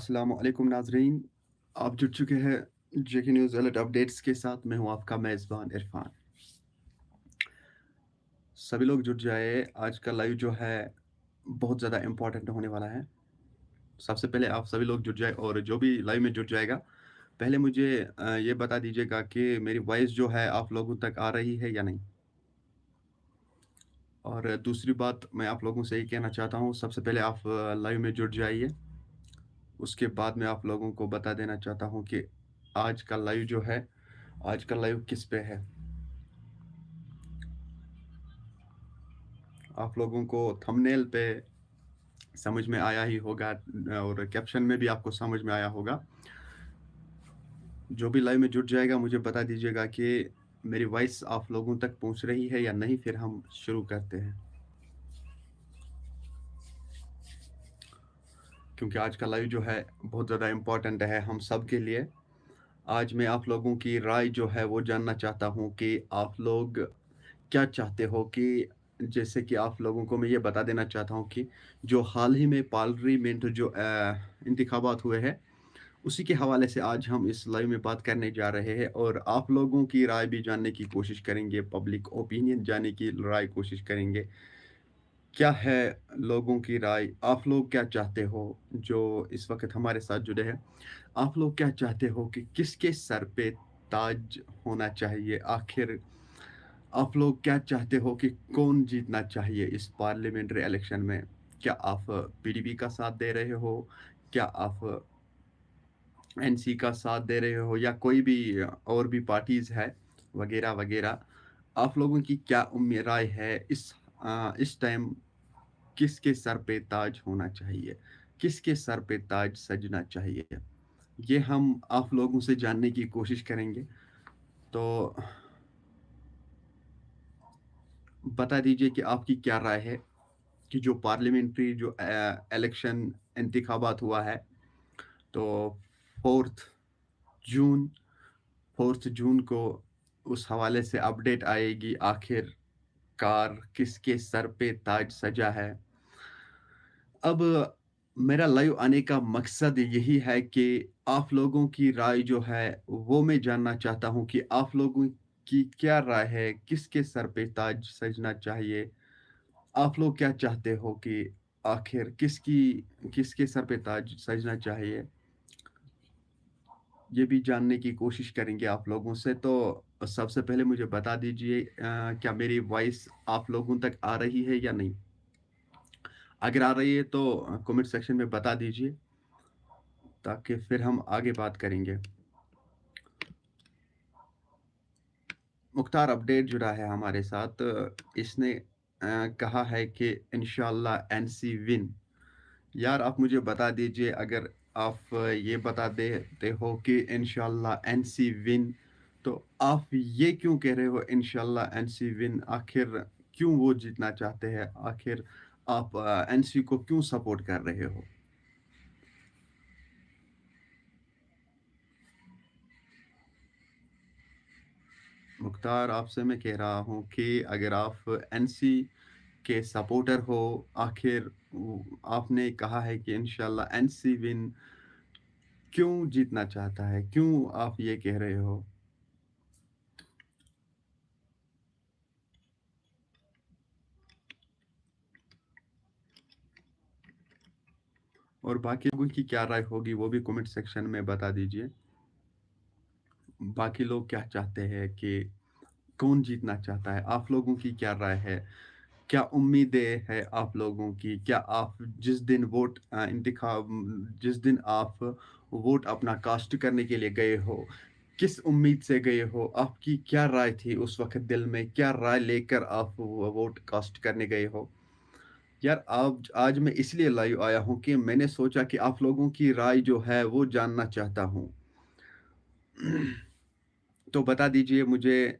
अस्सलाम वालेकुम नाज़रीन, आप जुड़ चुके हैं जेके न्यूज़ अलर्ट अपडेट्स के साथ। मैं हूँ आपका मेज़बान इरफ़ान। सभी लोग जुट जाइए, आज का लाइव जो है बहुत ज़्यादा इम्पोर्टेंट होने वाला है। सबसे पहले आप सभी लोग जुट जाएँ और जो भी लाइव में जुट जाएगा, पहले मुझे ये बता दीजिएगा कि मेरी वॉइस जो है आप लोगों तक आ रही है या नहीं? और दूसरी बात मैं आप लोगों से ये कहना चाहता हूँ, सबसे पहले आप लाइव में जुट जाइए। उसके बाद मैं आप लोगों को बता देना चाहता हूँ कि आज का लाइव जो है, आज का लाइव किस पे है। आप लोगों को थंबनेल पे समझ में आया ही होगा और कैप्शन में भी आपको समझ में आया होगा। जो भी लाइव में जुट जाएगा मुझे बता दीजिएगा कि मेरी वॉइस आप लोगों तक पहुँच रही है या नहीं, फिर हम शुरू करते हैं। क्योंकि आज का लाइव जो है बहुत ज़्यादा इम्पोर्टेंट है हम सब के लिए। आज मैं आप लोगों की राय जो है वो जानना चाहता हूँ कि आप लोग क्या चाहते हो कि जैसे कि आप लोगों को मैं ये बता देना चाहता हूँ कि जो हाल ही में पार्लियामेंट जो इंतखाबात हुए हैं, उसी के हवाले से आज हम इस लाइव में बात करने जा रहे हैं और आप लोगों की राय भी जानने की कोशिश करेंगे, पब्लिक ओपिनियन जानने की राय कोशिश करेंगे। क्या है लोगों की राय? आप लोग क्या चाहते हो जो इस वक़्त हमारे साथ जुड़े हैं? आप लोग क्या चाहते हो कि किसके सर पे ताज होना चाहिए? आखिर आप लोग क्या चाहते हो कि कौन जीतना चाहिए इस पार्लियामेंट्री इलेक्शन में? क्या आप पीडीपी का साथ दे रहे हो? क्या आप एनसी का साथ दे रहे हो या कोई भी और भी पार्टीज़ है वगैरह-वगैरह। आप लोगों की क्या राय है इस टाइम किसके सर पे ताज होना चाहिए? किसके सर पे ताज सजना चाहिए? ये हम आप लोगों से जानने की कोशिश करेंगे। तो बता दीजिए कि आपकी क्या राय है कि जो पार्लियामेंट्री जो इलेक्शन इंतखाबात हुआ है, तो 4th जून 4th जून को उस हवाले से अपडेट आएगी आखिरकार किसके सर पे ताज सजा है। अब मेरा लाइव आने का मकसद यही है कि आप लोगों की राय जो है वो मैं जानना चाहता हूँ कि आप लोगों की क्या राय है, किसके सर पे ताज सजना चाहिए? आप लोग क्या चाहते हो कि आखिर किसके सर पे ताज सजना चाहिए? ये भी जानने की कोशिश करेंगे आप लोगों से। तो सबसे पहले मुझे बता दीजिए क्या मेरी वॉइस आप लोगों तक आ रही है या नहीं? अगर आ रही है तो कमेंट सेक्शन में बता दीजिए, ताकि फिर हम आगे बात करेंगे। मुख्तार अपडेट जुड़ा है हमारे साथ। इसने कहा है कि इंशाल्लाह एनसी विन। यार आप मुझे बता दीजिए, अगर आप ये बता देते हो कि इंशाल्लाह एनसी विन, तो आप ये क्यों कह रहे हो इंशाल्लाह एनसी विन? आखिर क्यों वो जीतना चाहते हैं? आखिर आप एनसी को क्यों सपोर्ट कर रहे हो? मुख्तार आपसे मैं कह रहा हूँ कि अगर आप एनसी के सपोर्टर हो, आखिर आपने कहा है कि इंशाल्लाह एनसी विन, क्यों जीतना चाहता है? क्यों आप ये कह रहे हो? और बाकी लोगों की क्या राय होगी वो भी कमेंट सेक्शन में बता दीजिए। बाकी लोग क्या चाहते हैं कि कौन जीतना चाहता है? आप लोगों की क्या राय है? क्या उम्मीदें हैं आप लोगों की? क्या आप जिस दिन जिस दिन आप वोट अपना कास्ट करने के लिए गए हो, किस उम्मीद से गए हो? आपकी क्या राय थी उस वक़्त दिल में? क्या राय लेकर आप वो वोट कास्ट करने गए हो? यार आज मैं इसलिए लाइव आया हूँ कि मैंने सोचा कि आप लोगों की राय जो है वो जानना चाहता हूँ। तो बता दीजिए मुझे,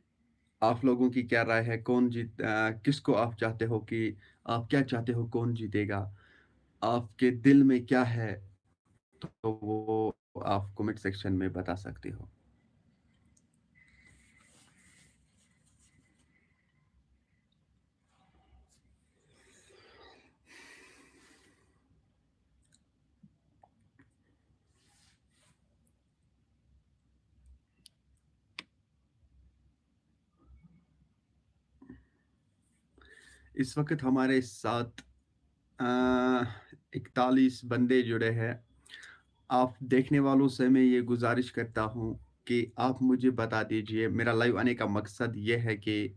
आप लोगों की क्या राय है? किसको आप चाहते हो कि आप क्या चाहते हो कौन जीतेगा? आपके दिल में क्या है? तो वो आप कमेंट सेक्शन में बता सकते हो। इस वक़्त हमारे साथ 41 बंदे जुड़े हैं। आप देखने वालों से मैं ये गुज़ारिश करता हूँ कि आप मुझे बता दीजिए, मेरा लाइव आने का मकसद ये है कि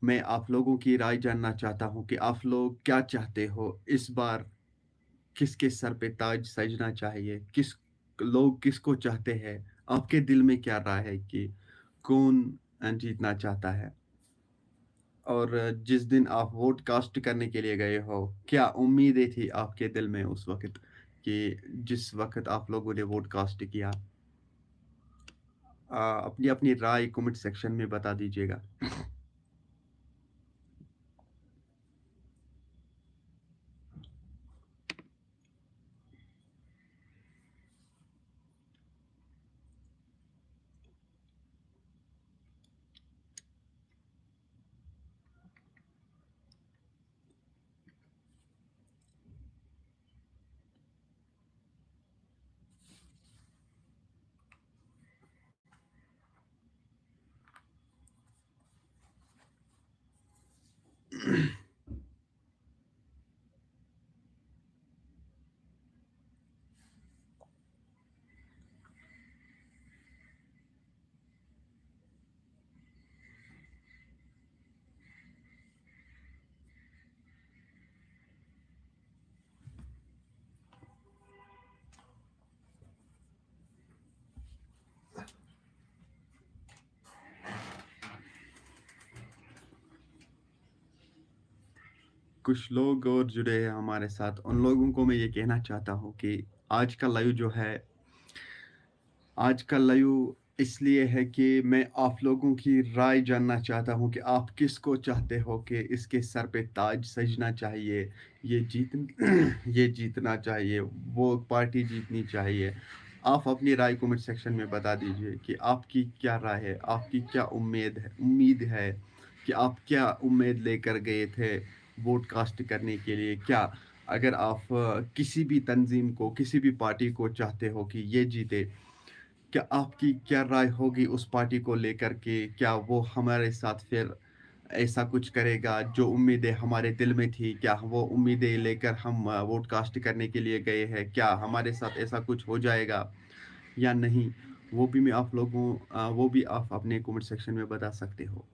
मैं आप लोगों की राय जानना चाहता हूँ कि आप लोग क्या चाहते हो? इस बार किसके सर पे ताज सजना चाहिए? लोग किसको चाहते हैं? आपके दिल में क्या राय है कि कौन जीतना चाहता है? और जिस दिन आप वोट कास्ट करने के लिए गए हो, क्या उम्मीदें थी आपके दिल में उस वक़्त कि जिस वक़्त आप लोगों ने वोट कास्ट किया? अपनी-अपनी राय कमेंट सेक्शन में बता दीजिएगा। कुछ लोग और जुड़े हैं हमारे साथ, उन लोगों को मैं ये कहना चाहता हूँ कि आज का लाइव जो है आज का लाइव इसलिए है कि मैं आप लोगों की राय जानना चाहता हूँ कि आप किसको चाहते हो कि इसके सर पे ताज सजना चाहिए, ये जीत ये जीतना चाहिए, वो पार्टी जीतनी चाहिए। आप अपनी राय कमेंट सेक्शन में बता दीजिए कि आपकी क्या राय है, आपकी क्या उम्मीद है कि आप क्या उम्मीद लेकर गए थे वोट कास्ट करने के लिए? क्या अगर आप किसी भी तंज़ीम को, किसी भी पार्टी को चाहते हो कि ये जीते, क्या आपकी क्या राय होगी उस पार्टी को लेकर के? क्या वो हमारे साथ फिर ऐसा कुछ करेगा जो उम्मीदें हमारे दिल में थी? क्या वो उम्मीदें लेकर हम वोट कास्ट करने के लिए गए हैं? क्या हमारे साथ ऐसा कुछ हो जाएगा या नहीं? वो भी आप अपने कमेंट सेक्शन में बता सकते हो।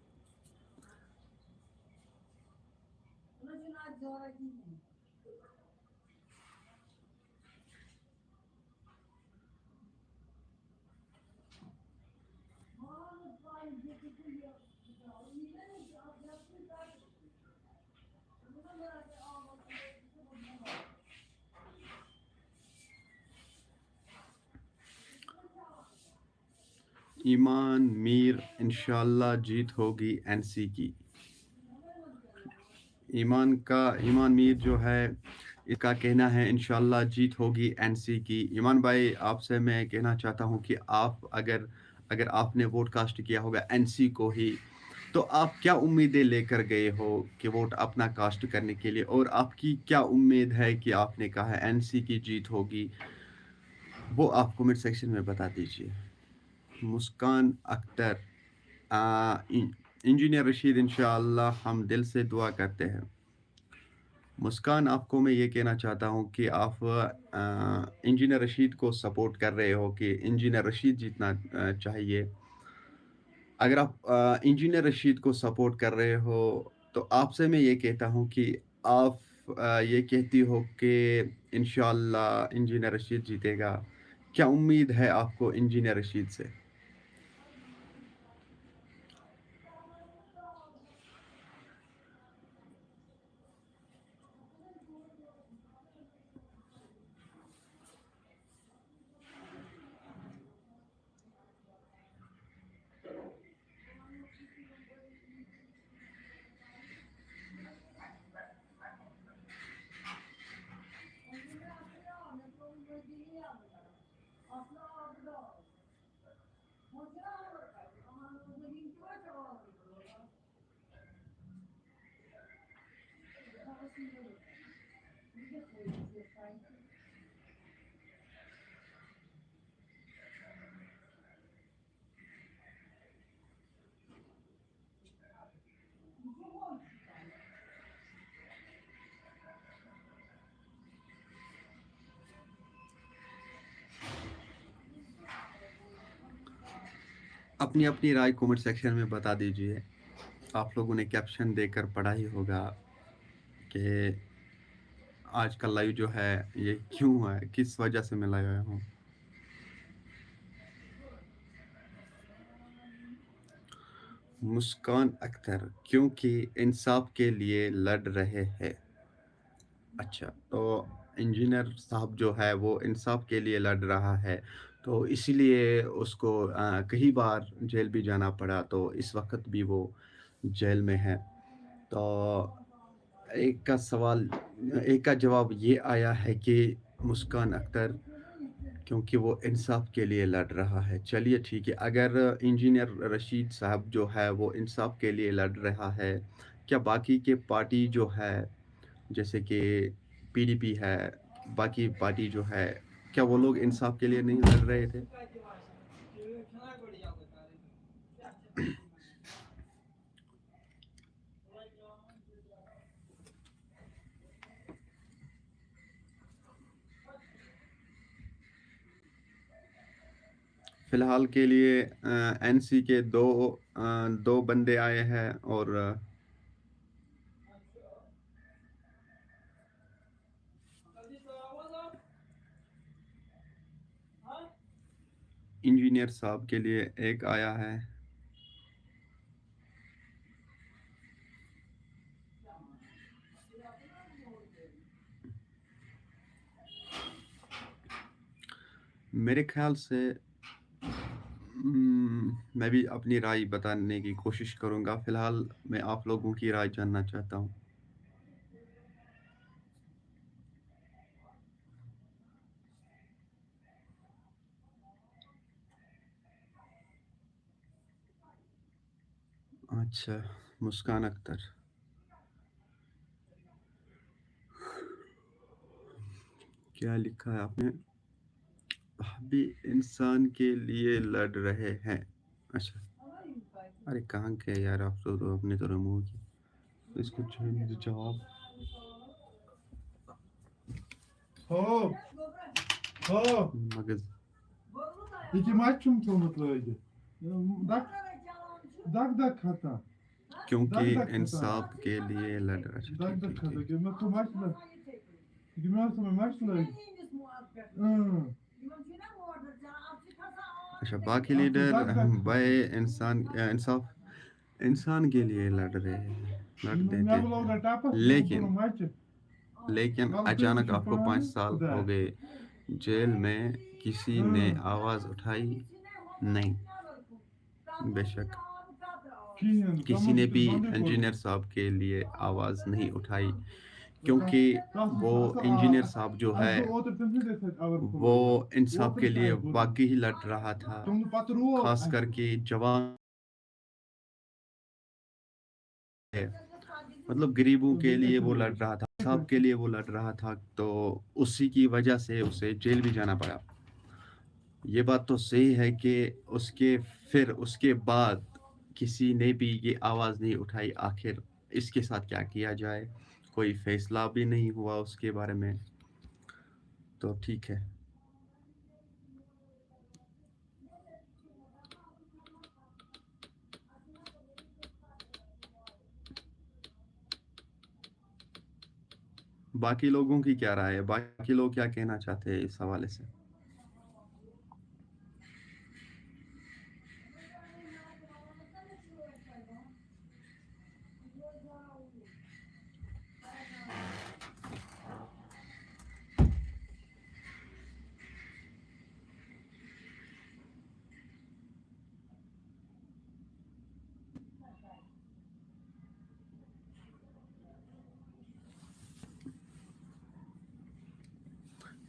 ईमान मीर इंशाल्लाह जीत होगी एनसी की। ईमान मीर जो है इसका कहना है इंशाल्लाह जीत होगी एनसी की। ईमान भाई आपसे मैं कहना चाहता हूँ कि आप अगर अगर आपने वोट कास्ट किया होगा एनसी को ही, तो आप क्या उम्मीदें लेकर गए हो कि वोट अपना कास्ट करने के लिए, और आपकी क्या उम्मीद है कि आपने कहा है एनसी की जीत होगी, वो आप कमेंट सेक्शन में बता दीजिए। मुस्कान अख्तर, इंजीनियर रशीद, इंशाल्लाह हम दिल से दुआ करते हैं। मुस्कान, आपको मैं ये कहना चाहता हूँ कि आप इंजीनियर रशीद को सपोर्ट कर रहे हो कि इंजीनियर रशीद जीतना चाहिए। अगर आप इंजीनियर रशीद को सपोर्ट कर रहे हो, तो आपसे मैं ये कहता हूँ कि आप ये कहती हो कि इंशाल्लाह इंजीनियर रशीद जीतेगा। क्या उम्मीद है आपको इंजीनियर रशीद से? अपनी राय कमेंट सेक्शन में बता दीजिए। आप लोगों ने कैप्शन देखकर पढ़ा ही होगा कि आज का लाइव जो है ये क्यों है, किस वजह से मैं लाया हूँ। मुस्कान अख्तर क्योंकि इंसाफ के लिए लड़ रहे हैं। अच्छा, तो इंजीनियर साहब जो है वो इंसाफ के लिए लड़ रहा है, तो इसीलिए उसको कई बार जेल भी जाना पड़ा, तो इस वक़्त भी वो जेल में है। तो एक का सवाल एक का जवाब ये आया है कि मुस्कान अख्तर क्योंकि वो इंसाफ के लिए लड़ रहा है। चलिए ठीक है, अगर इंजीनियर रशीद साहब जो है वो इंसाफ के लिए लड़ रहा है, क्या बाकी के पार्टी जो है जैसे कि पीडीपी है, बाकी पार्टी जो है, क्या वो लोग इंसाफ के लिए नहीं लड़ रहे थे? फिलहाल के लिए एनसी के दो बंदे आए हैं और इंजीनियर साहब के लिए एक आया है। मेरे ख्याल से मैं भी अपनी राय बताने की कोशिश करूंगा। फिलहाल मैं आप लोगों की राय जानना चाहता हूँ। अच्छा, मुस्कान अख्तर क्या लिखा है आपने? भाभी इंसान के लिए लड़ रहे हैं। अच्छा, अरे कहाँ के यार, आप तो अपने तो रिमूव की। तो इसको जवाब Hop, hop. मगज İki maç mı sonuçlaydı? Dak, dak hata. क्योंकि dak hata. इंसाफ के लिए लड़ रहा। अच्छा, ठीक Dak ठीक hata. ठीक। Gömme tu maçla. Gömme tu maçla. Hmm. अच्छा, बाकी आप तो लीडर dak भाई इंसान के लिए लड़ रहे हैं, लड़ देते Ne bu हैं, lavda tapas bu bunu लेकिन maçı. लेकिन Galatasaray'ın अचानक dışı आपको 5 puanı साल bu हो da. गए जेल में, किसी ने आवाज़ उठाई नहीं। बेशक Kinyen. किसी Tamam ने işte भी ben de इंजीनियर gördüm. साहब के लिए आवाज़ नहीं उठाई, क्योंकि वो Asıl इंजीनियर साहब जो है asıl o tepemde de set alır वो koydu. इंसाफ के लिए वाकई ही लड़ रहा था, Şimdi patron. खास करके जवान है, मतलब गरीबों के लिए वो लड़ रहा था, इंसाफ के लिए वो लड़ रहा था, तो उसी की वजह से उसे जेल भी जाना पड़ा। ये बात तो सही है कि उसके बाद किसी ने भी ये आवाज़ नहीं उठाई। आखिर इसके साथ क्या किया जाए, कोई फैसला भी नहीं हुआ उसके बारे में, तो ठीक है। बाकी लोगों की क्या राय है, बाकी लोग क्या कहना चाहते हैं इस हवाले से?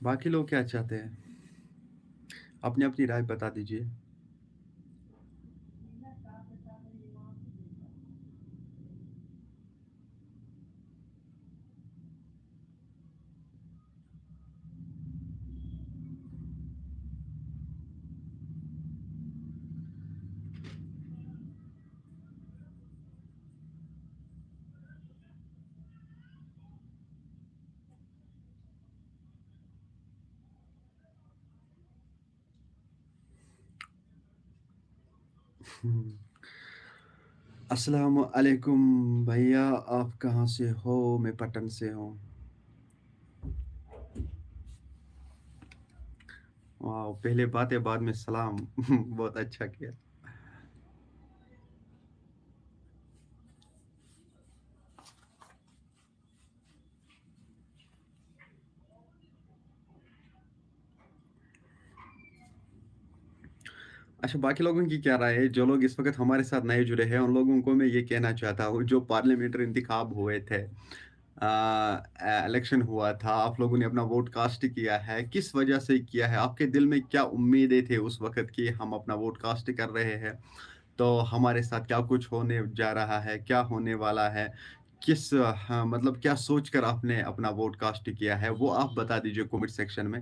बाकी लोग क्या चाहते हैं, अपनी अपनी राय बता दीजिए। हुँ। अस्सलाम वालेकुम भैया, आप कहाँ से हो? मैं पटन से हूँ। वाओ! पहले बातें बाद में सलाम। बहुत अच्छा किया। अच्छा, बाकी लोगों की क्या राय है? जो लोग इस वक़्त हमारे साथ नए जुड़े हैं, उन लोगों को मैं ये कहना चाहता हूँ, जो पार्लियामेंट्री इंतखाब हुए थे, इलेक्शन हुआ था, आप लोगों ने अपना वोट कास्ट किया है, किस वजह से किया है? आपके दिल में क्या उम्मीदें थे उस वक़्त कि हम अपना वोट कास्ट कर रहे हैं, तो हमारे साथ क्या कुछ होने जा रहा है, क्या होने वाला है? किस हाँ, मतलब क्या सोचकर आपने अपना वोट कास्ट किया है, वो आप बता दीजिए कमेंट सेक्शन में।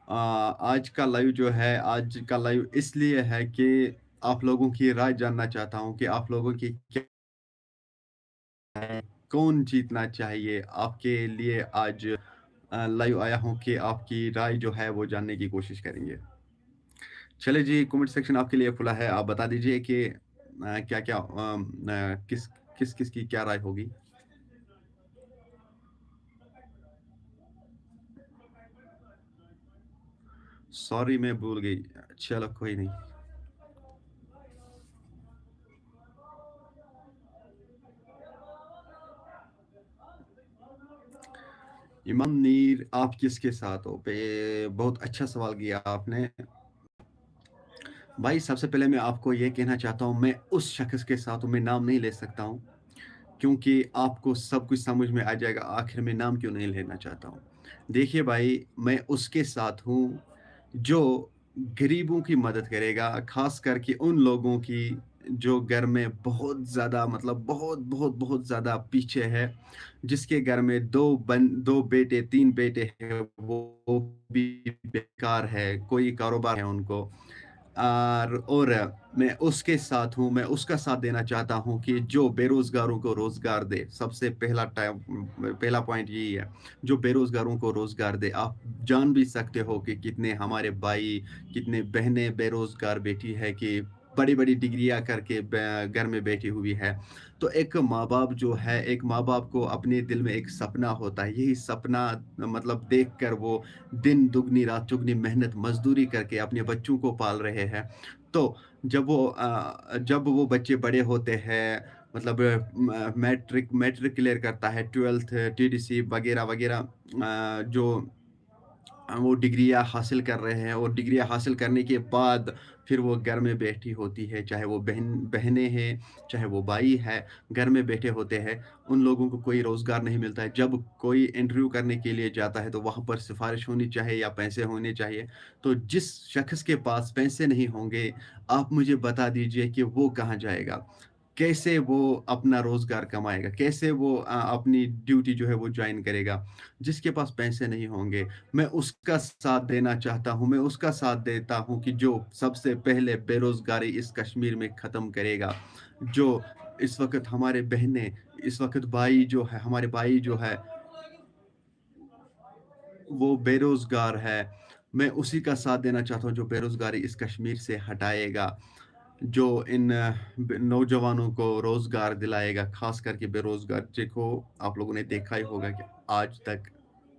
आज का लाइव जो है, आज का लाइव इसलिए है कि आप लोगों की राय जानना चाहता हूँ कि आप लोगों की क्या है, कौन जीतना चाहिए? आपके लिए आज लाइव आया हूँ कि आपकी राय जो है वो जानने की कोशिश करेंगे। चलिए जी, कमेंट सेक्शन आपके लिए खुला है, आप बता दीजिए कि क्या-क्या किस-किस की क्या राय होगी? सॉरी मैं भूल गई। चलो कोई नहीं। इमाम नीर आप किसके साथ हो? बहुत अच्छा सवाल किया आपने। भाई सबसे पहले मैं आपको ये कहना चाहता हूँ, मैं उस शख़्स के साथ हूँ, मैं नाम नहीं ले सकता हूँ, क्योंकि आपको सब कुछ समझ में आ जाएगा, आखिर में नाम क्यों नहीं लेना चाहता हूँ। देखिए भाई, मैं उसके साथ हूँ, जो गरीबों की मदद करेगा, ख़ास करके उन लोगों की, जो घर में बहुत ज़्यादा मतलब बहुत ज़्यादा पीछे है, जिसके घर में 2 बेटे, 3 बेटे हैं, वो भी बेकार है, कोई कारोबार है उनको। और मैं उसके साथ हूँ, मैं उसका साथ देना चाहता हूँ कि जो बेरोज़गारों को रोज़गार दे, सबसे पहला पॉइंट यही है, जो बेरोज़गारों को रोज़गार दे। आप जान भी सकते हो कि कितने हमारे भाई, कितने बहनें बेरोज़गार बैठी है कि बड़ी-बड़ी डिग्रियाँ करके घर में बैठी हुई है। तो एक माँ-बाप जो है, एक माँ-बाप को अपने दिल में एक सपना होता है, यही सपना मतलब देखकर वो दिन दुगनी रात चौगनी मेहनत मज़दूरी करके अपने बच्चों को पाल रहे हैं। तो जब वो बच्चे बड़े होते हैं, मतलब मैट्रिक क्लियर करता है, 12th टीडीसी वगैरह-वगैरह, जो वो डिग्रियाँ हासिल कर रहे हैं, और डिग्रियाँ हासिल करने के बाद फिर वो घर में बैठी होती है, चाहे वो बहनें हैं, चाहे वो भाई है, घर में बैठे होते हैं, उन लोगों को कोई रोज़गार नहीं मिलता है। जब कोई इंटरव्यू करने के लिए जाता है, तो वहाँ पर सिफ़ारिश होनी चाहिए या पैसे होने चाहिए। तो जिस शख़्स के पास पैसे नहीं होंगे, आप मुझे बता दीजिए कि वो कहाँ जाएगा? कैसे वो अपना रोज़गार कमाएगा? कैसे वो अपनी ड्यूटी जो है वो जॉइन करेगा? जिसके पास पैसे नहीं होंगे, मैं उसका साथ देना चाहता हूँ, मैं उसका साथ देता हूँ कि जो सबसे पहले बेरोज़गारी इस कश्मीर में ख़त्म करेगा। जो इस वक़्त हमारे बहनें, इस वक़्त भाई जो है, हमारे भाई जो है, वो बेरोज़गार है। मैं उसी का साथ देना चाहता हूँ जो बेरोज़गारी इस कश्मीर से हटाएगा। जो इन नौजवानों को रोज़गार दिलाएगा, ख़ास करके बेरोज़गार। देखो, आप लोगों ने देखा ही होगा कि आज तक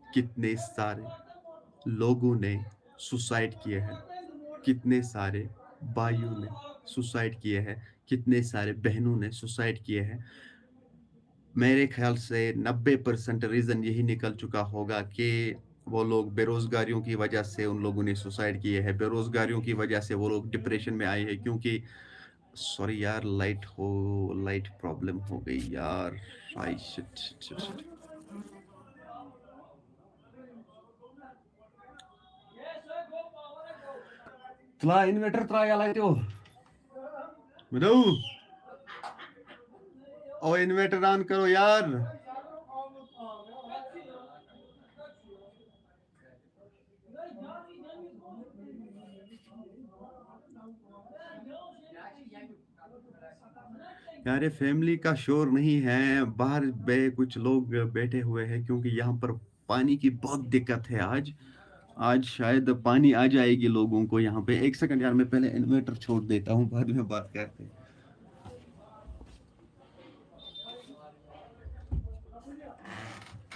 कितने सारे लोगों ने सुसाइड किए हैं, कितने सारे भाइयों ने सुसाइड किए हैं, कितने सारे बहनों ने सुसाइड किए हैं। मेरे ख़्याल से 90% रीज़न यही निकल चुका होगा कि वो लोग बेरोज़गारियों की वजह से उन लोगों ने सुसाइड किए हैं, बेरोज़गारियों की वजह से वो लोग डिप्रेशन में आए हैं, क्योंकि सॉरी यार, लाइट प्रॉब्लम हो गई यार। आई शिट शिट शिट शिट। तला इन्वर्टर तला याला त्यो मधु, ओ इन्वर्टर ऑन करो यार। यार ये फैमिली का शोर नहीं है, बाहर कुछ लोग बैठे हुए हैं, क्योंकि यहाँ पर पानी की बहुत दिक्कत है आज। आज शायद पानी आ जाएगी लोगों को यहाँ पे। 1 सेकंड यार, मैं पहले इन्वर्टर छोड़ देता हूँ, बाद में बात करते हैं।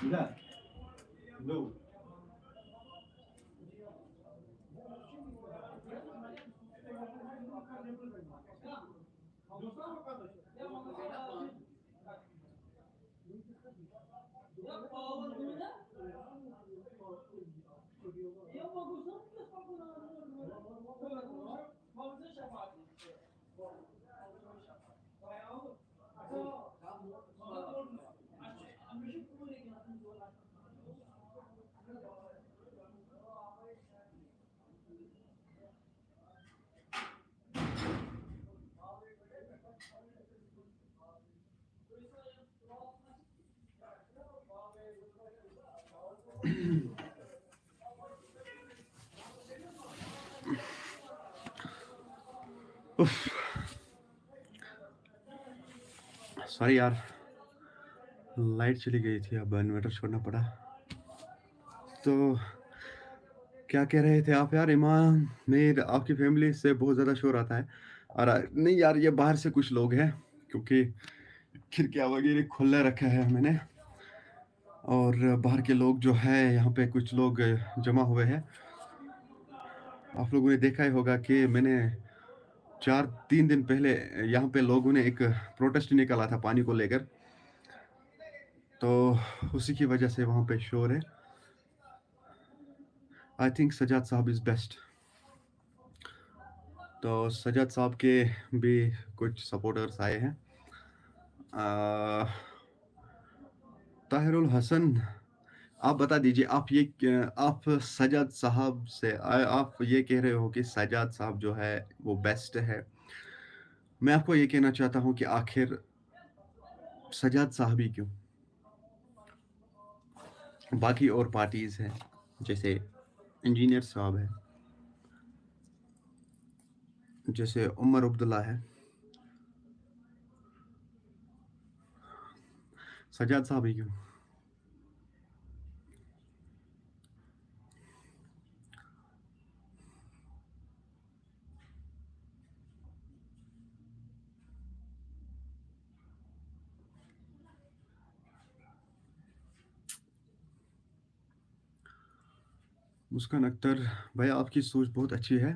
Mira, no. सॉरी यार, लाइट चली गई थी, अब इन्वर्टर छोड़ना पड़ा। तो क्या कह रहे थे आप यार? ईमान, मेर आपकी फैमिली से बहुत ज़्यादा शोर आता है। और नहीं यार, ये बाहर से कुछ लोग हैं, क्योंकि खिड़कियाँ वगैरह खुला रखा है मैंने, और बाहर के लोग जो है यहाँ पे कुछ लोग जमा हुए हैं। आप लोगों ने देखा ही होगा कि मैंने 3 दिन पहले यहाँ पे लोगों ने एक प्रोटेस्ट निकाला था पानी को लेकर, तो उसी की वजह से वहाँ पे शोर है। आई थिंक सजाद साहब इज़ बेस्ट। तो सजाद साहब के भी कुछ सपोर्टर्स आए हैं। ताहिरुल हसन, आप बता दीजिए, आप सजाद साहब से आप ये कह रहे हो कि सजाद साहब जो है वो बेस्ट है। मैं आपको ये कहना चाहता हूँ कि आखिर सजाद साहब ही क्यों? बाकी और पार्टीज़ हैं, जैसे इंजीनियर साहब है, जैसे उमर अब्दुल्ला है, सजाद साहब ही क्यों? मुस्कान अख्तर, भैया आपकी सोच बहुत अच्छी है,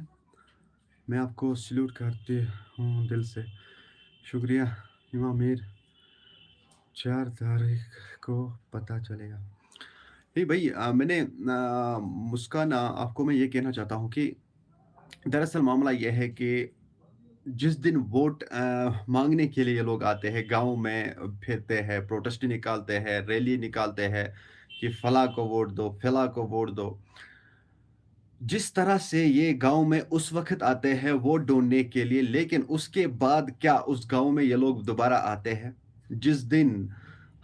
मैं आपको सैल्यूट करती हूँ दिल से। शुक्रिया। इमाम मीर, 4 तारीख को पता चलेगा। नहीं भाई, मैंने मुस्कान, आपको मैं ये कहना चाहता हूँ कि दरअसल मामला ये है कि जिस दिन वोट माँगने के लिए लोग आते हैं, गाँव में फिरते हैं, प्रोटेस्ट निकालते हैं, रैली निकालते हैं कि फलाँ को वोट दो, फिलाँ को वोट दो। जिस तरह से ये गाँव में उस वक़्त आते हैं वोट ढूँढने के लिए, लेकिन उसके बाद क्या उस गाँव में ये लोग दोबारा आते हैं? जिस दिन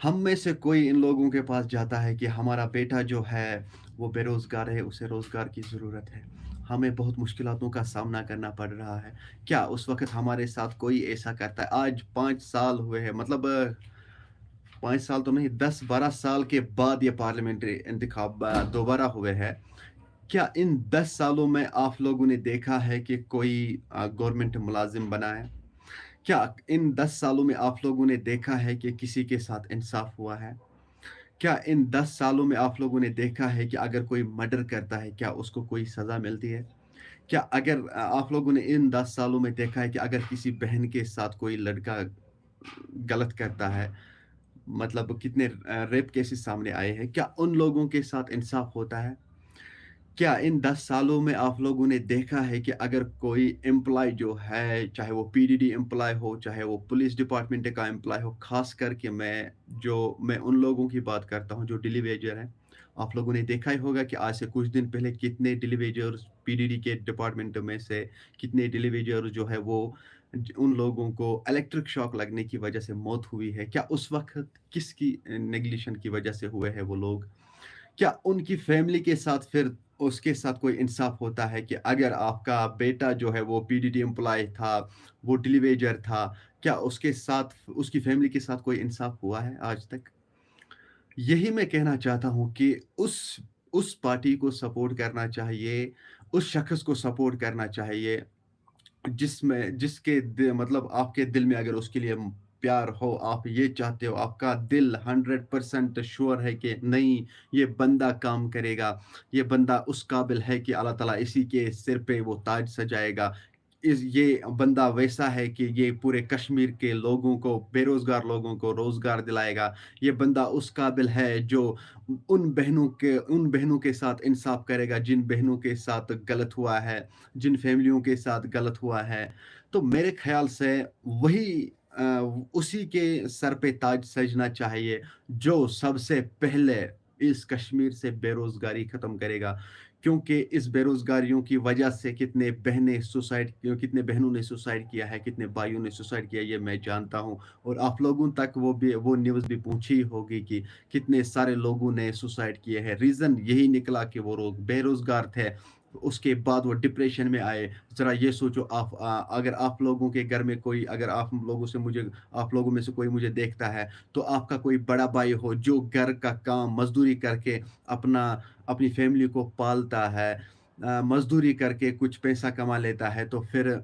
हम में से कोई इन लोगों के पास जाता है कि हमारा बेटा जो है वो बेरोज़गार है, उसे रोज़गार की ज़रूरत है, हमें बहुत मुश्किलातों का सामना करना पड़ रहा है। क्या उस वक़्त हमारे साथ कोई ऐसा करता है? आज 5 साल हुए हैं, मतलब 5 साल तो नहीं, 10-12 साल के बाद ये पार्लियामेंट्री इंतखाब दोबारा हुए हैं। क्या इन 10 सालों में आप लोगों ने देखा है कि कोई गवर्नमेंट मुलाज़िम बना है? क्या इन 10 सालों में आप लोगों ने देखा है कि किसी के साथ इंसाफ़ हुआ है? क्या इन 10 सालों में आप लोगों ने देखा है कि अगर कोई मर्डर करता है, क्या उसको कोई सज़ा मिलती है? क्या अगर आप लोगों ने इन 10 सालों में देखा है कि अगर किसी बहन के साथ कोई लड़का गलत करता है, मतलब कितने रेप केसेस सामने आए हैं, क्या उन लोगों के साथ इंसाफ़ होता है? क्या इन 10 सालों में आप लोगों ने देखा है कि अगर कोई एम्प्लॉयी जो है, चाहे वो पीडीडी एम्प्लॉयी हो, चाहे वो पुलिस डिपार्टमेंट का एम्प्लॉयी हो, ख़ास करके मैं उन लोगों की बात करता हूँ जो डेली वेजर हैं। आप लोगों ने देखा ही होगा कि आज से कुछ दिन पहले कितने डेली वेजर्स पीडीडी के डिपार्टमेंट में से कितने डेली वेजर जो है वो उन लोगों को इलेक्ट्रिक शॉक लगने की वजह से मौत हुई है। क्या उस वक़्त किसकी नेग्लिजेंस की वजह से हुए हैं वो लोग? क्या उनकी फैमिली के साथ फिर उसके साथ कोई इंसाफ होता है कि अगर आपका बेटा जो है वो पीडीडी एम्प्लॉयी था, वो टेलीवेजर था, क्या उसके साथ उसकी फैमिली के साथ कोई इंसाफ हुआ है आज तक? यही मैं कहना चाहता हूँ कि उस उस पार्टी को सपोर्ट करना चाहिए, उस शख़्स को सपोर्ट करना चाहिए जिसमें जिसके मतलब आपके दिल में अगर उसके लिए प्यार हो, आप ये चाहते हो, आपका दिल 100% श्योर है कि नहीं, ये बंदा काम करेगा, ये बंदा उस काबिल है कि अल्लाह ताला इसी के सिर पे वो ताज सजाएगा। ये बंदा वैसा है कि ये पूरे कश्मीर के लोगों को, बेरोज़गार लोगों को रोज़गार दिलाएगा। ये बंदा उस काबिल है जो उन बहनों के साथ इंसाफ़ करेगा, जिन बहनों के साथ गलत हुआ है, जिन फैमिलियों के साथ गलत हुआ है। तो मेरे ख़्याल से वही अ, उसी के सर पे ताज सजना चाहिए, जो सबसे पहले इस कश्मीर से बेरोज़गारी ख़त्म करेगा। क्योंकि इस बेरोज़गारियों की वजह से कितने बहनों ने सुसाइड किया है, कितने भाइयों ने सुसाइड किया, ये मैं जानता हूँ। और आप लोगों तक वो न्यूज़ भी पहुँची होगी कि कितने सारे लोगों ने सुसाइड किए हैं। रीज़न यही निकला कि वो लोग बेरोज़गार थे, उसके बाद वो डिप्रेशन में आए। ज़रा ये सोचो, अगर आप लोगों के घर में कोई, अगर आप लोगों में से कोई मुझे देखता है, तो आपका कोई बड़ा भाई हो जो घर का काम मज़दूरी करके अपनी फैमिली को पालता है, मज़दूरी करके कुछ पैसा कमा लेता है, तो फिर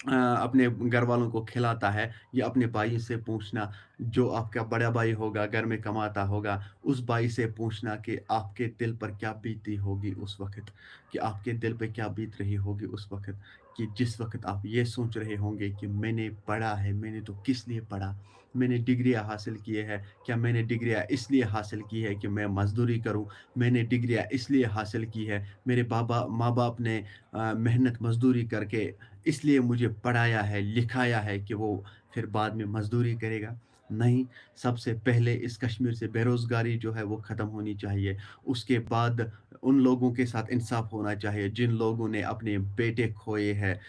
अपने घरवालों को खिलाता है, या अपने भाई से पूछना, जो आपका बड़ा भाई होगा, घर में कमाता होगा, उस भाई से पूछना कि आपके दिल पर क्या बीती होगी उस वक़्त, कि आपके दिल पे क्या बीत रही होगी उस वक़्त, कि जिस वक़्त आप ये सोच रहे होंगे कि मैंने पढ़ा है, मैंने तो किस लिए पढ़ा? मैंने डिग्रियाँ हासिल किए हैं, क्या मैंने डिग्रियाँ इसलिए हासिल की है कि मैं मज़दूरी करूँ? मैंने डिग्रियाँ इसलिए हासिल की है, मेरे माँ-बाप ने मेहनत मज़दूरी करके इसलिए मुझे पढ़ाया है, लिखाया है कि वो फिर बाद में मज़दूरी करेगा। नहीं, सबसे पहले इस कश्मीर से बेरोज़गारी जो है वो ख़त्म होनी चाहिए। उसके बाद उन लोगों के साथ इंसाफ़ होना चाहिए जिन लोगों ने अपने बेटे खोए हैं।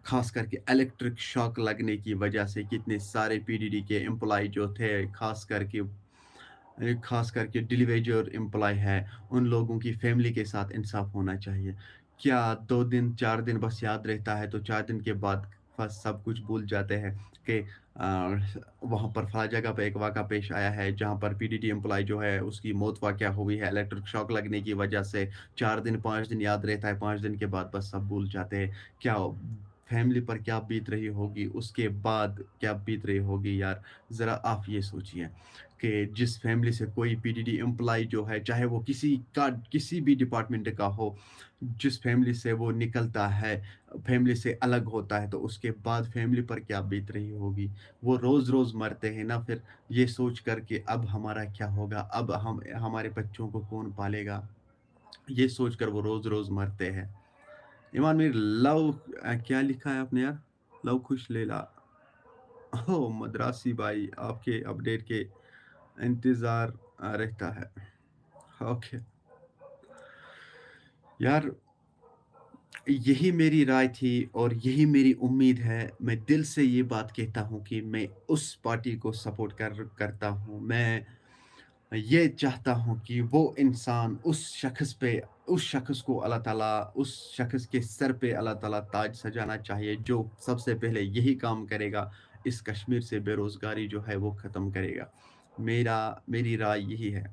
ख़ास करके इलेक्ट्रिक शॉक लगने की वजह से कितने सारे पीडीडी के एम्प्लॉयी जो थे, ख़ास करके डिलीवरी जो एम्प्लॉयी है, उन लोगों की फैमिली के साथ इंसाफ़ होना चाहिए। क्या 2 दिन, 4 दिन बस याद रहता है, तो 4 दिन के बाद बस सब कुछ भूल जाते हैं कि वहाँ पर फला जगह पे एक वाक़या पेश आया है, जहाँ पर पीडीडी एम्प्लॉयी जो है, उसकी मौत वाक़या हुई है इलेक्ट्रिक शॉक लगने की वजह से। 4 दिन, 5 दिन याद रहता है, 5 दिन के बाद बस सब भूल जाते हैं। क्या फैमिली पर क्या बीत रही होगी, उसके बाद क्या बीत रही होगी यार, ज़रा आप ये सोचिए। कि जिस फैमिली से कोई पीडीडी एम्प्लॉयी जो है, चाहे वो किसी भी डिपार्टमेंट का हो, जिस फैमिली से वो निकलता है, फैमिली से अलग होता है, तो उसके बाद फैमिली पर क्या बीत रही होगी। वो रोज़-रोज़ मरते हैं ना, फिर ये सोच कर के अब हमारा क्या होगा, अब हमारे बच्चों को कौन पालेगा, ये सोच कर वो रोज़-रोज़ मरते हैं। ईमान मीर क्या लिखा है आपने यार? लव खुश लैला। ओह! मद्रासी भाई, आपके अपडेट के इंतज़ार रहता है। ओके। यार, यही मेरी राय थी और यही मेरी उम्मीद है। मैं दिल से ये बात कहता हूँ कि मैं उस पार्टी को सपोर्ट करता हूँ। मैं ये चाहता हूँ कि वो इंसान उस शख़्स को अल्लाह ताला उस शख़्स के सर पे अल्लाह ताला ताज सजाना चाहिए, जो सबसे पहले यही काम करेगा, इस कश्मीर से बेरोज़गारी जो है वो ख़त्म करेगा। मेरी राय यही है।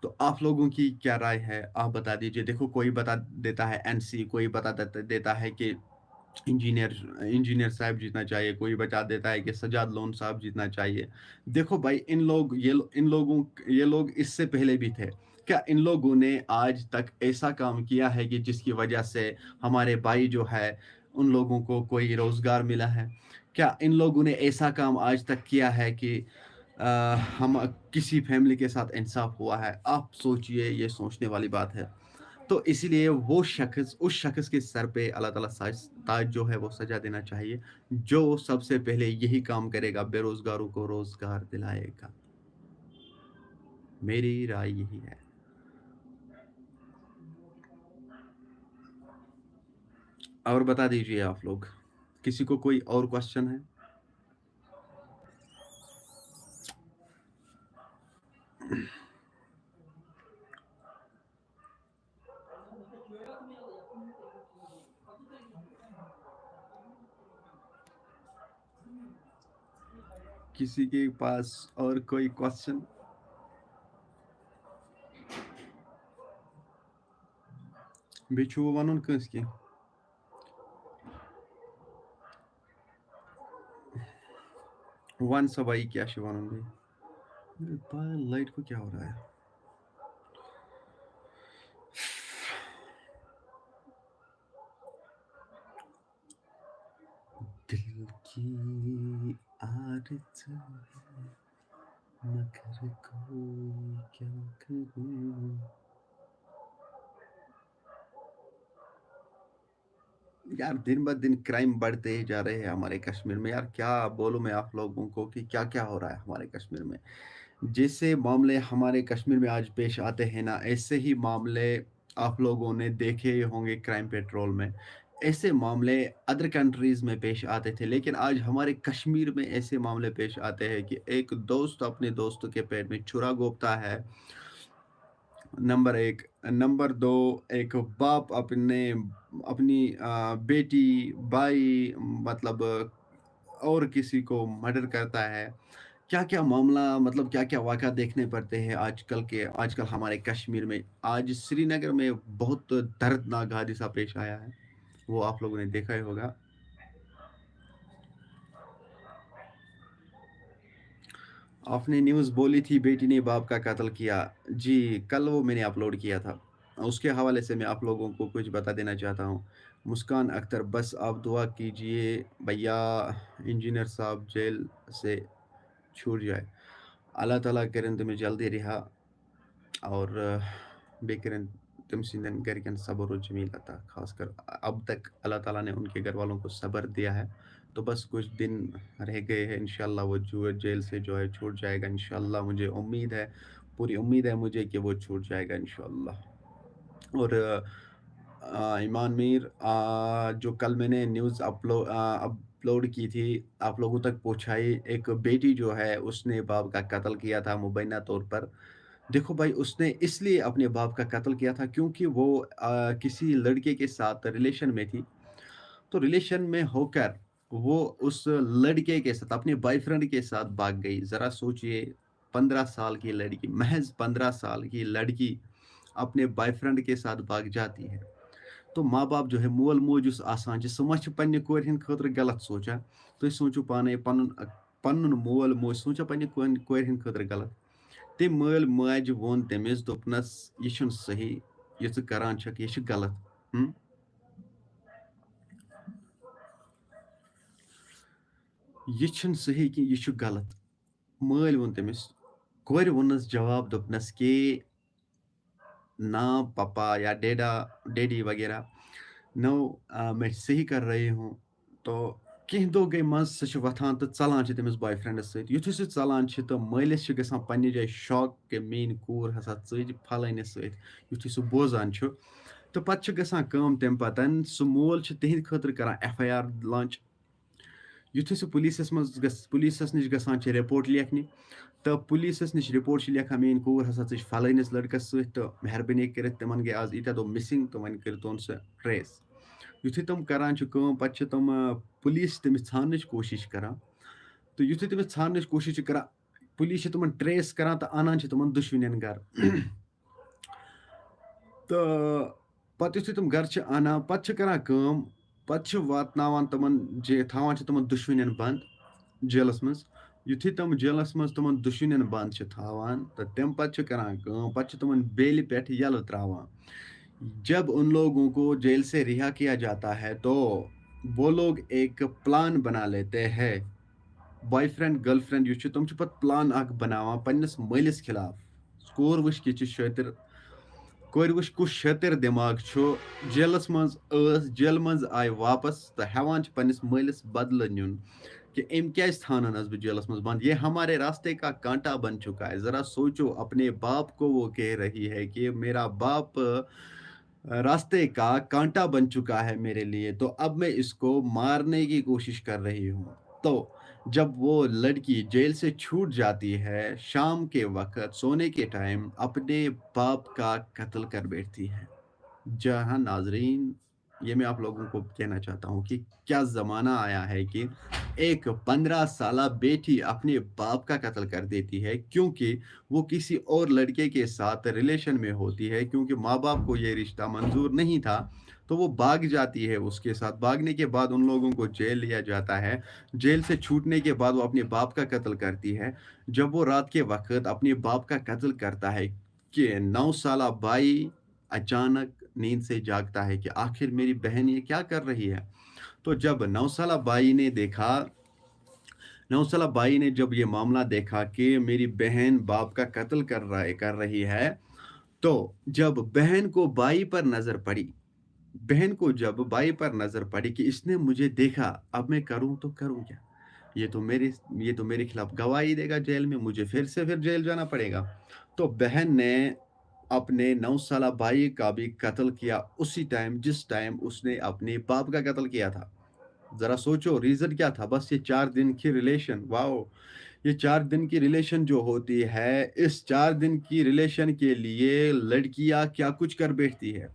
तो आप लोगों की क्या राय है? आप बता दीजिए। देखो, कोई बता देता है एनसी, कोई बता देता है कि इंजीनियर इंजीनियर साहब जीतना चाहिए, कोई बता देता है कि सज्जाद लोन साहब जीतना चाहिए। देखो भाई, ये लोग इससे पहले भी थे। क्या इन लोगों ने आज तक ऐसा काम किया है कि जिसकी वजह से हमारे भाई जो है, उन लोगों को कोई रोज़गार मिला है? क्या इन लोगों ने ऐसा काम आज तक किया है कि अ, हम किसी फैमिली के साथ इंसाफ हुआ है? आप सोचिए, ये सोचने वाली बात है। तो इसीलिए उस शख़्स के सर पे अल्लाह ताला ताज जो है वो सजा देना चाहिए, जो सबसे पहले यही काम करेगा, बेरोज़गारों को रोज़गार दिलाएगा। मेरी राय यही है। और बता दीजिए आप लोग, किसी को कोई और क्वेश्चन है? किसी के पास और कोई क्वेश्चन? بیٚیہِ چھُوٕ وَنُن کٲنٛسہِ کینٛہہ؟ وَن سا بھائی کیٛاہ چھُ وَنُن بیٚیہِ؟ بھائی لائٹ کو کیا ہو رہا ہے؟ دل کی آرزو ہے مگر کوئی کیا کروں. یار دن بہ دن کرائم بڑھتے ہی جا رہے ہیں ہمارے کشمیر میں. یار کیا بولوں میں آپ لوگوں کو کہ کیا کیا ہو رہا ہے ہمارے کشمیر میں. جیسے معاملے ہمارے کشمیر میں آج پیش آتے ہیں نا، ایسے ہی معاملے آپ لوگوں نے دیکھے ہوں گے کرائم پیٹرول میں. ایسے معاملے ادر کنٹریز میں پیش آتے تھے، لیکن آج ہمارے کشمیر میں ایسے معاملے پیش آتے ہیں کہ ایک دوست اپنے دوست کے پیٹ میں چھرا گھونپتا ہے، نمبر ایک. نمبر دو، ایک باپ اپنی بیٹی، بھائی، مطلب اور کسی کو مرڈر کرتا ہے. کیا کیا معاملہ، مطلب کیا کیا واقعہ دیکھنے پڑتے ہیں آج کل ہمارے کشمیر میں. آج سری نگر میں بہت دردناک حادثہ پیش آیا ہے، وہ آپ لوگوں نے دیکھا ہی ہوگا. آپ نے نیوز بولی تھی بیٹی نے باپ کا قتل کیا. جی کل وہ میں نے اپلوڈ کیا تھا، اس کے حوالے سے میں آپ لوگوں کو کچھ بتا دینا چاہتا ہوں. مسکان اختر، بس آپ دعا کیجئے بھیا انجینئر صاحب جیل سے چھوٹ جائے. اللہ تعالیٰ کرن تمہیں جلدی رہا اور بیٚیہِ کٔرِنۍ تٔمۍ سٕنٛدٮ۪ن گھرکٮ۪ن صبر و جمیل عطا. خاص کر اب تک اللہ تعالیٰ نے ان کے گھر والوں کو صبر دیا ہے، تو بس کچھ دن رہ گئے ہیں. انشاءاللہ وہ جیل سے جو ہے چھوٹ جائے گا. انشاءاللہ مجھے امید ہے، پوری امید ہے مجھے کہ وہ چھوٹ جائے گا انشاءاللہ. اور ایمان میر، جو کل میں نے نیوز اپلوڈ کی تھی، آپ لوگوں تک پہنچائی. ایک بیٹی جو ہے اس نے باپ کا قتل کیا تھا مبینہ طور پر. دیکھو بھائی، اس نے اس لیے اپنے باپ کا قتل کیا تھا کیونکہ وہ کسی لڑکے کے ساتھ ریلیشن میں تھی. تو ریلیشن میں ہو کر وہ اس لڑکے کے ساتھ، اپنے بوائے فرینڈ کے ساتھ بھاگ گئی. ذرا سوچئے، 15 سال کی لڑکی، محض 15 سال کی لڑکی اپنے بوائے فرینڈ کے ساتھ بھاگ جاتی ہے. تو ماں باپ جو ہے، مول موج اس آسان سہ ما پنہ کورِ ہند خاطر غلط سوچان. تُہۍ سوٗنٛچِو پانے پنُن مول موج سوچا پنہ کورِ ہند خاطر غلط. تٔمۍ مٲلۍ ماجہِ ووٚن تٔمِس، دوٚپنَس یہِ چھُنہٕ صحیح، یہِ ژٕ کران چھکھ یہِ چھُ غلط. یہِ چھُنہٕ صحیح کینٛہہ، یہِ چھُ غلط. مٲلۍ ووٚن تٔمِس، کورِ ووٚننَس جواب، دوٚپنَس کہ نا پپا یا ڈیڈی وغیرہ، نو میں صحیح کر رہی ہوں. تو کینٛہہ دۄہ گٔے منٛز، سۄ چھِ وۄتھان تہٕ ژلان چھِ تٔمِس بوائے فرینڈس سۭتۍ. یُتھُے سُہ ژلان چھِ تہٕ مٲلِس چھِ گژھان پننہِ جایہِ شاک کہ میٛٲنۍ کوٗر ہسا ژٔج پھلٲنِس سۭتۍ. یُتھُے سُہ بوزان چھُ تہٕ پتہٕ چھِ گژھان کٲم. تمہِ پتہٕ سُہ مول چھُ تِہنٛدِ خٲطرٕ کران FIR لانچ. یُتھُے سُہ پُلیٖسَس نِش گژھان چھِ رِپورٹ لیکھنہِ، تہٕ پُلیٖسَس نِش رِپورٹ چھِ لیکھان میٛٲنۍ کوٗر ہسا ژٔج فلٲنِس لڑکس سۭتۍ، تہٕ مہربٲنی کٔرِتھ تِمن گٔے آز ییٖتیاہ دۄہ مِسِنٛگ، تہٕ وۄنۍ کٔرۍتون سُہ ٹریس. یُتھُے تِم کران چھِ کٲم، پتہٕ چھِ تِم پُلیٖس تٔمِس ژھانٛڈنٕچ کوٗشِش کران. تہٕ یُتھُے تٔمِس ژھانٛڈنٕچ کوٗشِش چھِ کران، پُلیٖس چھِ تِمن ٹریس کران تہٕ انان چھِ تِمن دُشوٕنٮ۪ن گرٕ. تہٕ پتہٕ یُتھُے تِم گرٕ چھِ انان، پتہٕ چھِ کران کٲم، پتہٕ چھِ واتناوان تِمن تھاوان چھِ تِمن دُشوٕنٮ۪ن بنٛد جیلس منٛز. یُتھُے تِم جیلس منٛز تِمن دُشوٕنٮ۪ن بنٛد چھِ تھاوان، تہٕ تمہِ پتہٕ چھِ کران کٲم، پتہٕ چھِ تِمن بیلہِ پٮ۪ٹھ یلہٕ تراوان. جب ان لوگوں کو جیل سے رہا کیا جاتا ہے تو وہ لوگ ایک پلان بنا لیتے ہیں. بوائے فرینڈ گرل فرینڈ یُس چھُ، تِم چھِ پتہٕ پلان اکھ بناوان پننِس مٲلِس خلاف. کور وٕچھ کِژھ شٲطِر، کورِ وٕچھ کُس شٲطِر دٮ۪ماغ چھُ. جیلس منٛز ٲس، جیلہٕ منٛز آیہِ واپس تہٕ ہٮ۪وان چھِ پننِس مٲلِس بدلہٕ نیُن کہ أمۍ کیازِ تھاونَس بہٕ جیلس منٛز بنٛد. یہ ہمارے راستے کا کانٹا بن چکا ہے. ذرا سوچو، اپنے باپ کو وہ کہہ رہی ہے کہ میرا باپ راستے کا کانٹا بن چکا ہے میرے لیے، تو اب میں اس کو مارنے کی کوشش کر رہی ہوں. تو جب وہ لڑکی جیل سے چھوٹ جاتی ہے، شام کے وقت سونے کے ٹائم اپنے باپ کا قتل کر بیٹھتی ہے. جہاں ناظرین یہ میں آپ لوگوں کو کہنا چاہتا ہوں کہ کیا زمانہ آیا ہے کہ ایک 15 سالہ بیٹی اپنے باپ کا قتل کر دیتی ہے کیونکہ وہ کسی اور لڑکے کے ساتھ ریلیشن میں ہوتی ہے، کیونکہ ماں باپ کو یہ رشتہ منظور نہیں تھا، تو وہ بھاگ جاتی ہے اس کے ساتھ۔ بھاگنے کے بعد ان لوگوں کو جیل لیا جاتا ہے، جیل سے چھوٹنے کے بعد وہ اپنے باپ کا قتل کرتی ہے۔ جب وہ رات کے وقت اپنے باپ کا قتل کرتا ہے کہ 9 سالہ بھائی اچانک نیند سے جاگتا ہے کہ آخر میری بہن یہ کیا کر رہی ہے؟ تو جب 9 سالہ بھائی نے دیکھا 9 سالہ بھائی نے جب یہ معاملہ دیکھا کہ میری بہن باپ کا قتل کر رہی ہے، تو جب بہن کو بھائی پر نظر پڑی، بہن کو جب بھائی پر نظر پڑی کہ اس نے مجھے دیکھا، اب میں کروں تو کروں کیا؟ یہ تو میرے خلاف گواہی دے گا جیل میں، مجھے پھر جیل جانا پڑے گا۔ تو بہن نے اپنے 9 سالہ بھائی کا بھی قتل کیا اسی ٹائم جس ٹائم اس نے اپنے باپ کا قتل کیا تھا۔ ذرا سوچو ریزن کیا تھا؟ بس یہ 4 دن کی ریلیشن، واؤ! یہ 4 دن کی ریلیشن جو ہوتی ہے، اس 4 دن کی ریلیشن کے لیے لڑکیاں کیا کچھ کر بیٹھتی ہے۔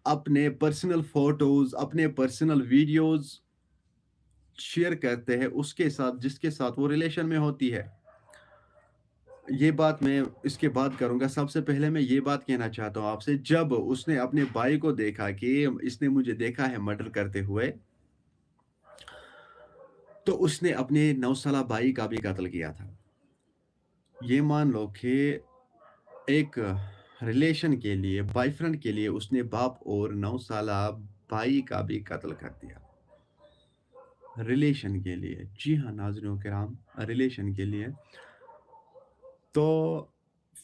اپنے پرسنل فوٹوز، اپنے پرسنل ویڈیوز شیئر کرتے ہیں اس کے ساتھ جس کے ساتھ وہ ریلیشن میں ہوتی ہے۔ یہ بات میں اس کے بعد کروں گا۔ سب سے پہلے میں یہ بات کہنا چاہتا ہوں آپ سے، جب اس نے اپنے بھائی کو دیکھا کہ اس نے مجھے دیکھا ہے مرڈر کرتے ہوئے، تو اس نے اپنے 9 سالہ بھائی کا بھی قتل کیا تھا۔ یہ مان لو کہ ایک ریلیشن کے لیے، بوائے فرینڈ کے لیے اس نے باپ اور 9 سالہ بھائی کا بھی قتل کر دیا۔ ریلیشن کے لیے، جی ہاں ناظرین کرام، ریلیشن کے لیے۔ تو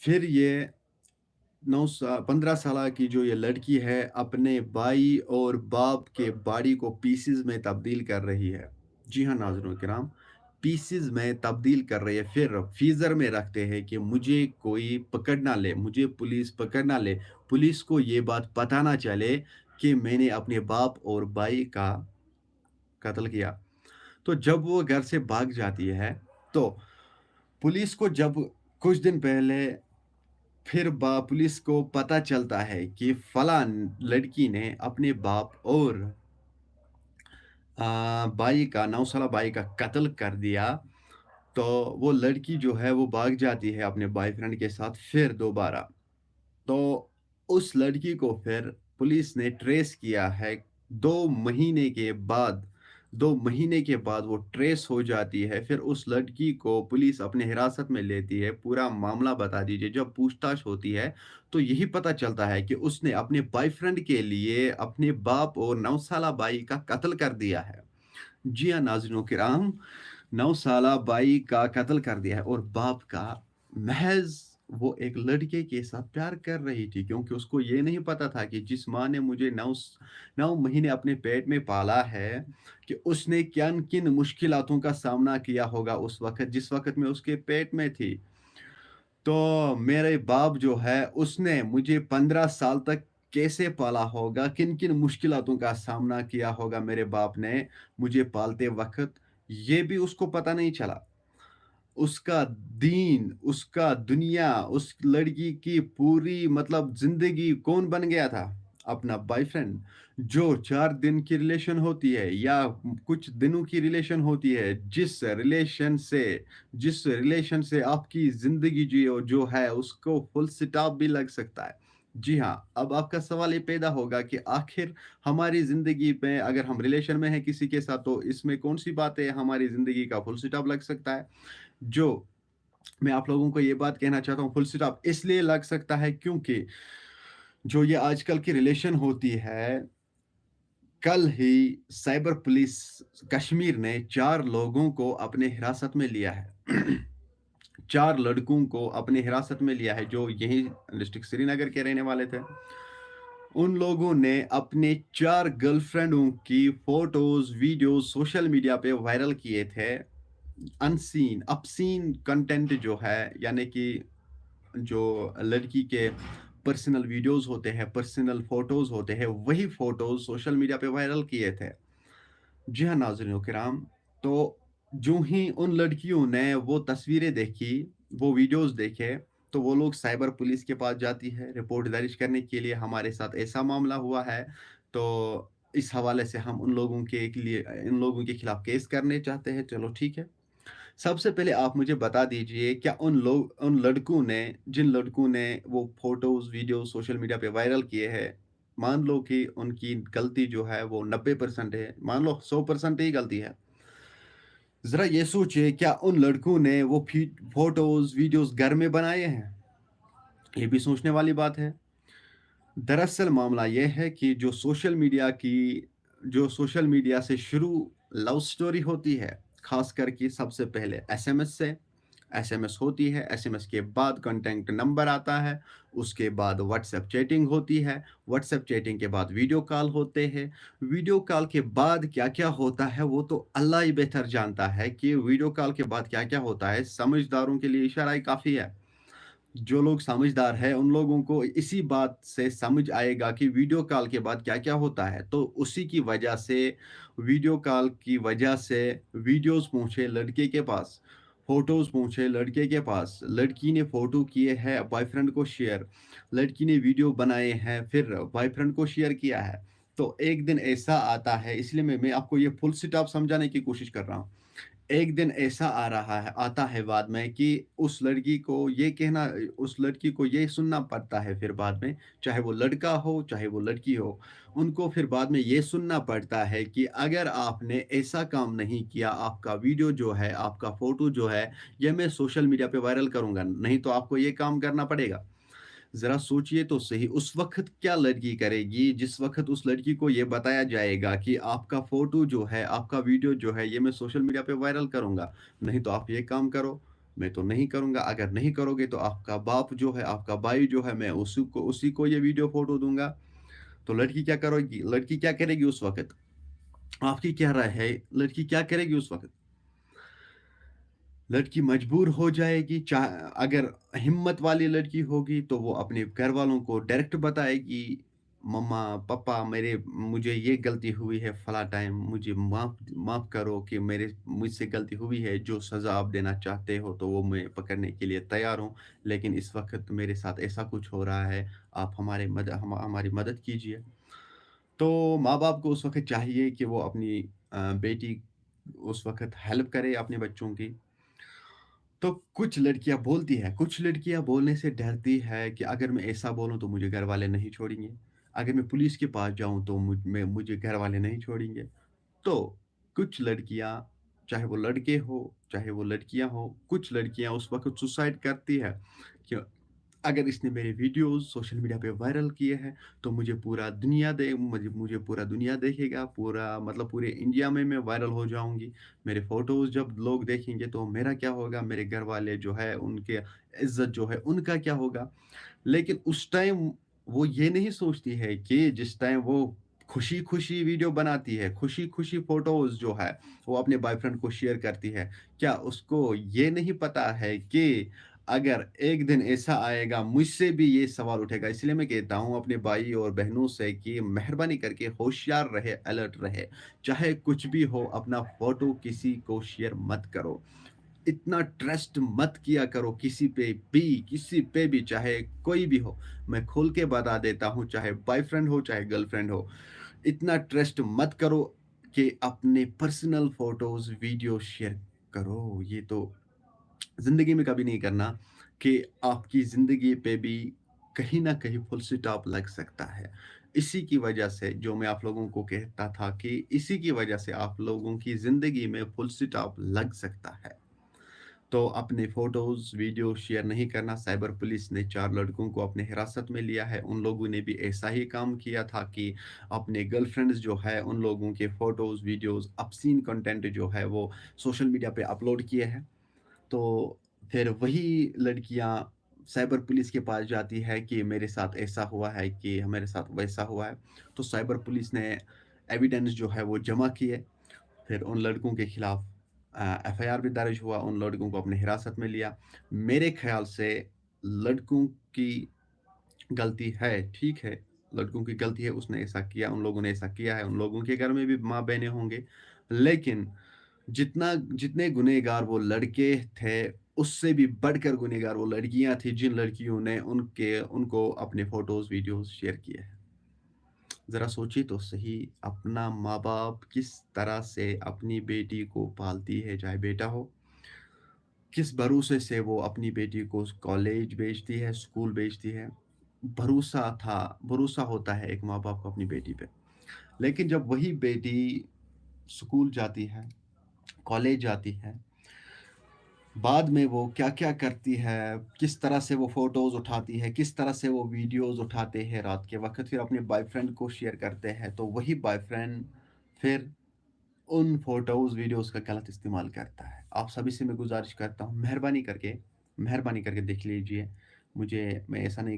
پھر یہ 15 سالہ کی جو یہ لڑکی ہے اپنے بھائی اور باپ کے باڈی کو پیسز میں تبدیل کر رہی ہے۔ جی ہاں ناظرین کرام، پیسز میں تبدیل کر رہی ہے، پھر فریزر میں رکھتے ہیں کہ مجھے کوئی پکڑ نہ لے، مجھے پولیس پکڑ نہ لے، پولیس کو یہ بات پتہ نہ چلے کہ میں نے اپنے باپ اور بھائی کا قتل کیا۔ تو جب وہ گھر سے بھاگ جاتی ہے تو پولیس کو جب کچھ دن پہلے پھر پولیس کو پتہ چلتا ہے کہ فلاں لڑکی نے اپنے باپ اور بھائی کا 9 سالہ بھائی کا قتل کر دیا، تو وہ لڑکی جو ہے وہ بھاگ جاتی ہے اپنے بوائے فرینڈ کے ساتھ پھر دوبارہ۔ تو اس لڑکی کو پھر پولیس نے ٹریس کیا ہے 2 مہینے کے بعد 2 مہینے کے بعد وہ ٹریس ہو جاتی ہے۔ پھر اس لڑکی کو پولیس اپنے حراست میں لیتی ہے، پورا معاملہ بتا دیجیے۔ جب پوچھ تاچھ ہوتی ہے تو یہی پتہ چلتا ہے کہ اس نے اپنے بوائے فرینڈ کے لیے اپنے باپ اور 9 سالہ بھائی کا قتل کر دیا ہے۔ جی ہاں ناظرین کرام، 9 سالہ بھائی کا قتل کر دیا ہے اور باپ کا محض وہ ایک لڑکے کے ساتھ پیار کر رہی تھی، کیونکہ اس کو یہ نہیں پتا تھا کہ جس ماں نے مجھے 9 مہینے اپنے پیٹ میں پالا ہے کہ اس نے کن مشکلاتوں کا سامنا کیا ہوگا اس وقت جس وقت میں اس کے پیٹ میں تھی۔ تو میرے باپ جو ہے اس نے مجھے 15 سال تک کیسے پالا ہوگا، کن مشکلاتوں کا سامنا کیا ہوگا میرے باپ نے مجھے پالتے وقت، یہ بھی اس کو پتہ نہیں چلا۔ اس کا دین، اس کا دنیا، اس لڑکی کی پوری مطلب زندگی کون بن گیا تھا؟ اپنا بوائے فرینڈ۔ جو 4 دن کی ریلیشن ہوتی ہے یا کچھ دنوں کی ریلیشن ہوتی ہے، جس ریلیشن سے آپ کی زندگی جو ہے اس کو فل سٹاپ بھی لگ سکتا ہے۔ جی ہاں، اب آپ کا سوال یہ پیدا ہوگا کہ آخر ہماری زندگی میں اگر ہم ریلیشن میں ہیں کسی کے ساتھ تو اس میں کون سی بات ہے ہماری زندگی کا فل سٹاپ لگ سکتا ہے؟ جو میں آپ لوگوں کو یہ بات کہنا چاہتا ہوں، فل سٹاپ اس لیے لگ سکتا ہے کیونکہ جو یہ آج کل کی ریلیشن ہوتی ہے، کل ہی سائبر پولیس کشمیر نے 4 لوگوں کو اپنے حراست میں لیا ہے 4 لڑکوں کو اپنے حراست میں لیا ہے جو یہی ڈسٹرکٹ سری نگر کے رہنے والے تھے۔ ان لوگوں نے اپنے 4 گرل فرینڈوں کی فوٹوز ویڈیوز سوشل میڈیا پہ وائرل کیے تھے۔ اپسین کنٹینٹ جو ہے، یعنی کہ جو لڑکی کے پرسنل ویڈیوز ہوتے ہیں، پرسنل فوٹوز ہوتے ہیں، وہی فوٹوز سوشل میڈیا پہ وائرل کیے تھے۔ جی ہاں ناظرین کرام، تو جو ہی ان لڑکیوں نے وہ تصویریں دیکھی، وہ ویڈیوز دیکھے، تو وہ لوگ سائبر پولیس کے پاس جاتی ہے رپورٹ درج کرنے کے لیے، ہمارے ساتھ ایسا معاملہ ہوا ہے۔ تو इस हवाले से हम इन लोगों के खिलाफ केस करने चाहते हैं, चलो ठीक है। सबसे पहले आप मुझे बता दीजिए क्या उन लड़कों ने जिन लड़कों ने वो फ़ोटोज़, वीडियो सोशल मीडिया पे वायरल किए हैं, मान लो कि उनकी गलती जो है वो 90% है, मान लो 100% ही गलती है। ज़रा ये सोचिए क्या उन लड़कों ने वो फ़ोटोज़, वीडियोज़ घर में बनाए हैं? ये भी सोचने वाली बात है। दरअसल मामला ये है कि जो सोशल मीडिया से शुरू लव स्टोरी होती है, ख़ासकर कि सबसे पहले एसएमएस से। एसएमएस होती है, एसएमएस के बाद कॉन्टैक्ट नंबर आता है, उसके बाद व्हाट्सएप चैटिंग होती है, व्हाट्सएप चैटिंग के बाद वीडियो कॉल होते हैं। वीडियो कॉल के बाद क्या-क्या होता है, वो तो अल्लाह ही बेहतर जानता है कि वीडियो कॉल के बाद क्या-क्या होता है। समझदारों के लिए इशारा ही काफ़ी है। जो लोग समझदार हैं, उन लोगों को इसी बात से समझ आएगा कि वीडियो कॉल के बाद क्या-क्या होता है। तो उसी की वजह से वीडियो कॉल की वजह से वीडियोज़ पहुँचे लड़के के पास, फ़ोटोज़ पहुँचे लड़के के पास, लड़की ने फ़ोटो किए हैं बॉयफ्रेंड को शेयर, लड़की ने वीडियो बनाए हैं, फिर बॉयफ्रेंड को शेयर किया है। तो एक दिन ऐसा आता है, इसलिए मैं आपको ये फुल स्टॉप समझाने की कोशिश कर रहा हूँ। एक दिन ऐसा आता है बाद में कि उस लड़की को ये सुनना पड़ता है फिर बाद में, चाहे वो लड़का हो, चाहे वो लड़की हो, उनको फिर बाद में ये सुनना पड़ता है कि अगर आपने ऐसा काम नहीं किया, आपका वीडियो जो है, आपका फ़ोटो जो है, ये मैं सोशल मीडिया पे वायरल करूँगा, नहीं तो आपको ये काम करना पड़ेगा। ज़रा सोचिए तो सही, उस वक़्त क्या लड़की करेगी, जिस वक़्त उस लड़की को ये बताया जाएगा कि आपका फ़ोटो जो है, आपका वीडियो जो है, ये मैं सोशल मीडिया पे वायरल करूँगा, नहीं तो आप ये काम करो, मैं तो नहीं करूँगा, अगर नहीं करोगे तो आपका बाप जो है, आपका भाई जो है, मैं उसी को ये वीडियो फ़ोटो दूँगा। तो लड़की क्या करेगी उस वक़्त? आपकी क्या राय है, लड़की क्या करेगी उस वक़्त? लड़की मजबूर हो जाएगी अगर हिम्मत वाली लड़की होगी तो वो अपने घर वालों को डायरेक्ट बताएगी, मम्मा पापा मुझे ये गलती हुई है फला टाइम, मुझे माफ़ माफ़ करो कि मेरे मुझसे गलती हुई है, जो सज़ा आप देना चाहते हो तो वो मैं पकड़ने के लिए तैयार हूँ, लेकिन इस वक्त मेरे साथ ऐसा कुछ हो रहा है, आप हमारी मदद कीजिए। तो माँ बाप को उस वक्त चाहिए कि वो अपनी बेटी उस वक्त हेल्प करे अपने बच्चों की। तो कुछ लड़कियाँ बोलने से डरती है कि अगर मैं ऐसा बोलूँ तो मुझे घरवाले नहीं छोड़ेंगे। अगर मैं पुलिस के पास जाऊँ तो मुझे घरवाले नहीं छोड़ेंगे। तो कुछ लड़कियाँ, चाहे वो लड़के हो, चाहे वो लड़कियाँ हो, कुछ लड़कियाँ उस वक़्त सुसाइड करती है कि अगर इसने मेरे वीडियोज़ सोशल मीडिया पे वायरल किए हैं, तो मुझे पूरा दुनिया देखेगा, पूरा मतलब पूरे इंडिया में मैं वायरल हो जाऊँगी। मेरे फ़ोटोज़ जब लोग देखेंगे तो मेरा क्या होगा? मेरे घरवाले जो है उनके इज़्ज़त जो है उनका क्या होगा? लेकिन उस टाइम वो ये नहीं सोचती है कि जिस टाइम वो खुशी-खुशी वीडियो बनाती है, खुशी-खुशी फ़ोटोज़ जो है, वो अपने बॉयफ्रेंड को शेयर करती है। क्या उसको ये नहीं पता है कि अगर एक दिन ऐसा आएगा, मुझसे भी ये सवाल उठेगा। इसलिए मैं कहता हूँ अपने भाई और बहनों से कि मेहरबानी करके होशियार रहे, अलर्ट रहे। चाहे कुछ भी हो, अपना फ़ोटो किसी को शेयर मत करो। इतना ट्रस्ट मत किया करो किसी पे भी चाहे कोई भी हो। मैं खोल के बता देता हूँ चाहे बॉयफ्रेंड हो, चाहे गर्लफ्रेंड हो। इतना ट्रस्ट मत करो कि अपने पर्सनल फ़ोटोज़, वीडियो शेयर करो। ये तो ज़िंदगी में कभी नहीं करना कि आपकी ज़िंदगी पे भी कहीं न कहीं फुल स्टॉप लग सकता है। इसी की वजह से जो मैं आप लोगों को कहता था कि इसी की वजह से आप लोगों की ज़िंदगी में फुल स्टॉप लग सकता है। तो अपने फ़ोटोज़, वीडियो शेयर नहीं करना। साइबर पुलिस ने 4 लड़कों को अपने हिरासत में लिया है। उन लोगों ने भी ऐसा ही काम किया था कि अपने गर्लफ्रेंड्स जो है, उन लोगों के फ़ोटोज़, वीडियोज़, ऑब्स्सीन कंटेंट जो है, वो सोशल मीडिया पे अपलोड किए हैं। तो फिर वही लड़कियाँ साइबर पुलिस के पास जाती है कि मेरे साथ ऐसा हुआ है, कि मेरे साथ वैसा हुआ है। तो साइबर पुलिस ने एविडेंस जो है वो जमा किए। फिर उन लड़कों के खिलाफ एफआईआर भी दर्ज हुआ, उन लड़कों को अपने हिरासत में लिया। मेरे ख़्याल से लड़कों की गलती है, ठीक है, लड़कों की गलती है, उसने ऐसा किया, उन लोगों ने ऐसा किया है, उन लोगों के घर में भी माँ-बहनें होंगे। लेकिन जितने गुनहगार वो लड़के थे, उससे भी बढ़कर गुनहगार वो लड़कियाँ थी, जिन लड़कियों ने उनको अपने फ़ोटोज़, वीडियोज़ शेयर किए हैं। ज़रा सोचिए तो सही, अपना माँ-बाप किस तरह से अपनी बेटी को पालती है, चाहे बेटा हो, किस भरोसे से वो अपनी बेटी को कॉलेज भेजती है, स्कूल भेजती है। भरोसा होता है एक माँ-बाप को अपनी बेटी पे। लेकिन जब वही बेटी स्कूल जाती है, कॉलेज जाती है, बाद में वो क्या-क्या करती है, किस तरह से वो फ़ोटोज़ उठाती है, किस तरह से वो वीडियोज़ उठाते हैं रात के वक़्त, फिर अपने बॉयफ्रेंड को शेयर करते हैं, तो वही बॉयफ्रेंड फिर उन फ़ोटोज़, वीडियोज़ का गलत इस्तेमाल करता है। आप सभी से मैं गुज़ारिश करता हूँ, मेहरबानी करके देख लीजिए। मुझे ऐसा नहीं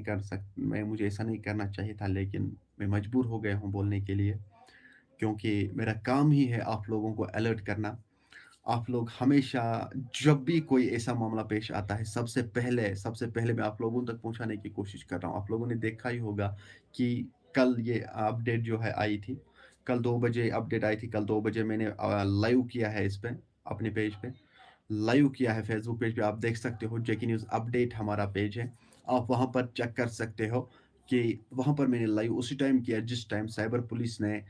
करना चाहिए था, लेकिन मैं मजबूर हो गया हूँ बोलने के लिए, क्योंकि मेरा काम ही है आप लोगों को अलर्ट करना। आप लोग हमेशा, जब भी कोई ऐसा मामला पेश आता है, सबसे पहले मैं आप लोगों तक पहुँचाने की कोशिश कर रहा हूँ। आप लोगों ने देखा ही होगा कि कल ये अपडेट जो है आई थी। कल 2 बजे अपडेट आई थी। कल 2 बजे मैंने लाइव किया है इस पे, अपने पेज पे। लाइव किया है फेसबुक पेज पे, आप देख सकते हो। जेकी न्यूज़ अपडेट हमारा पेज है। आप वहाँ पर चेक कर सकते हो कि वहाँ पर मैंने लाइव उसी टाइम किया जिस टाइम साइबर पुलिस ने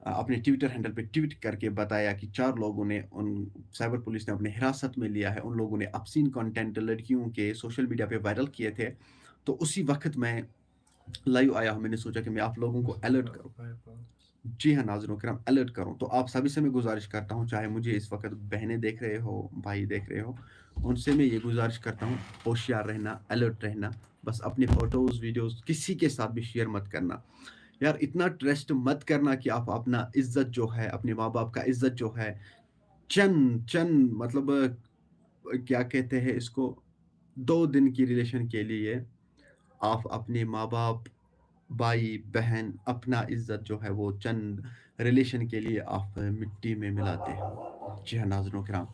अपने ट्विटर हैंडल पे ट्वीट करके बताया कि 4 लोगों ने उन साइबर पुलिस ने अपने हिरासत में लिया है। उन लोगों ने ऑब्स्सीन कंटेंट लड़कियों के सोशल मीडिया पे वायरल किए थे। तो उसी वक़्त मैं लाइव आया हूँ। मैंने सोचा कि मैं आप लोगों को अलर्ट करूँ। जी हाँ, नाज़रीन किराम, अलर्ट करूँ। तो आप सभी से मैं गुज़ारिश करता हूँ, चाहे मुझे इस वक़्त बहनें देख रहे हो, भाई देख रहे हो, उनसे मैं ये गुज़ारिश करता हूँ, होशियार रहना, अलर्ट रहना। बस अपनी फ़ोटोज़, वीडियोज़ किसी के साथ भी शेयर मत करना। यार इतना ट्रस्ट मत करना कि आप अपना इज़्ज़त जो है, अपने माँ-बाप का इज़्ज़त जो है, चंद चंद मतलब क्या कहते हैं इसको, 2 दिन की रिलेशन के लिए आप अपने माँ-बाप, भाई-बहन, अपना इज़्ज़त जो है वो चंद रिलेशन के लिए आप मिट्टी में मिलाते हो। जी हाँ, नाज़रीन किराम,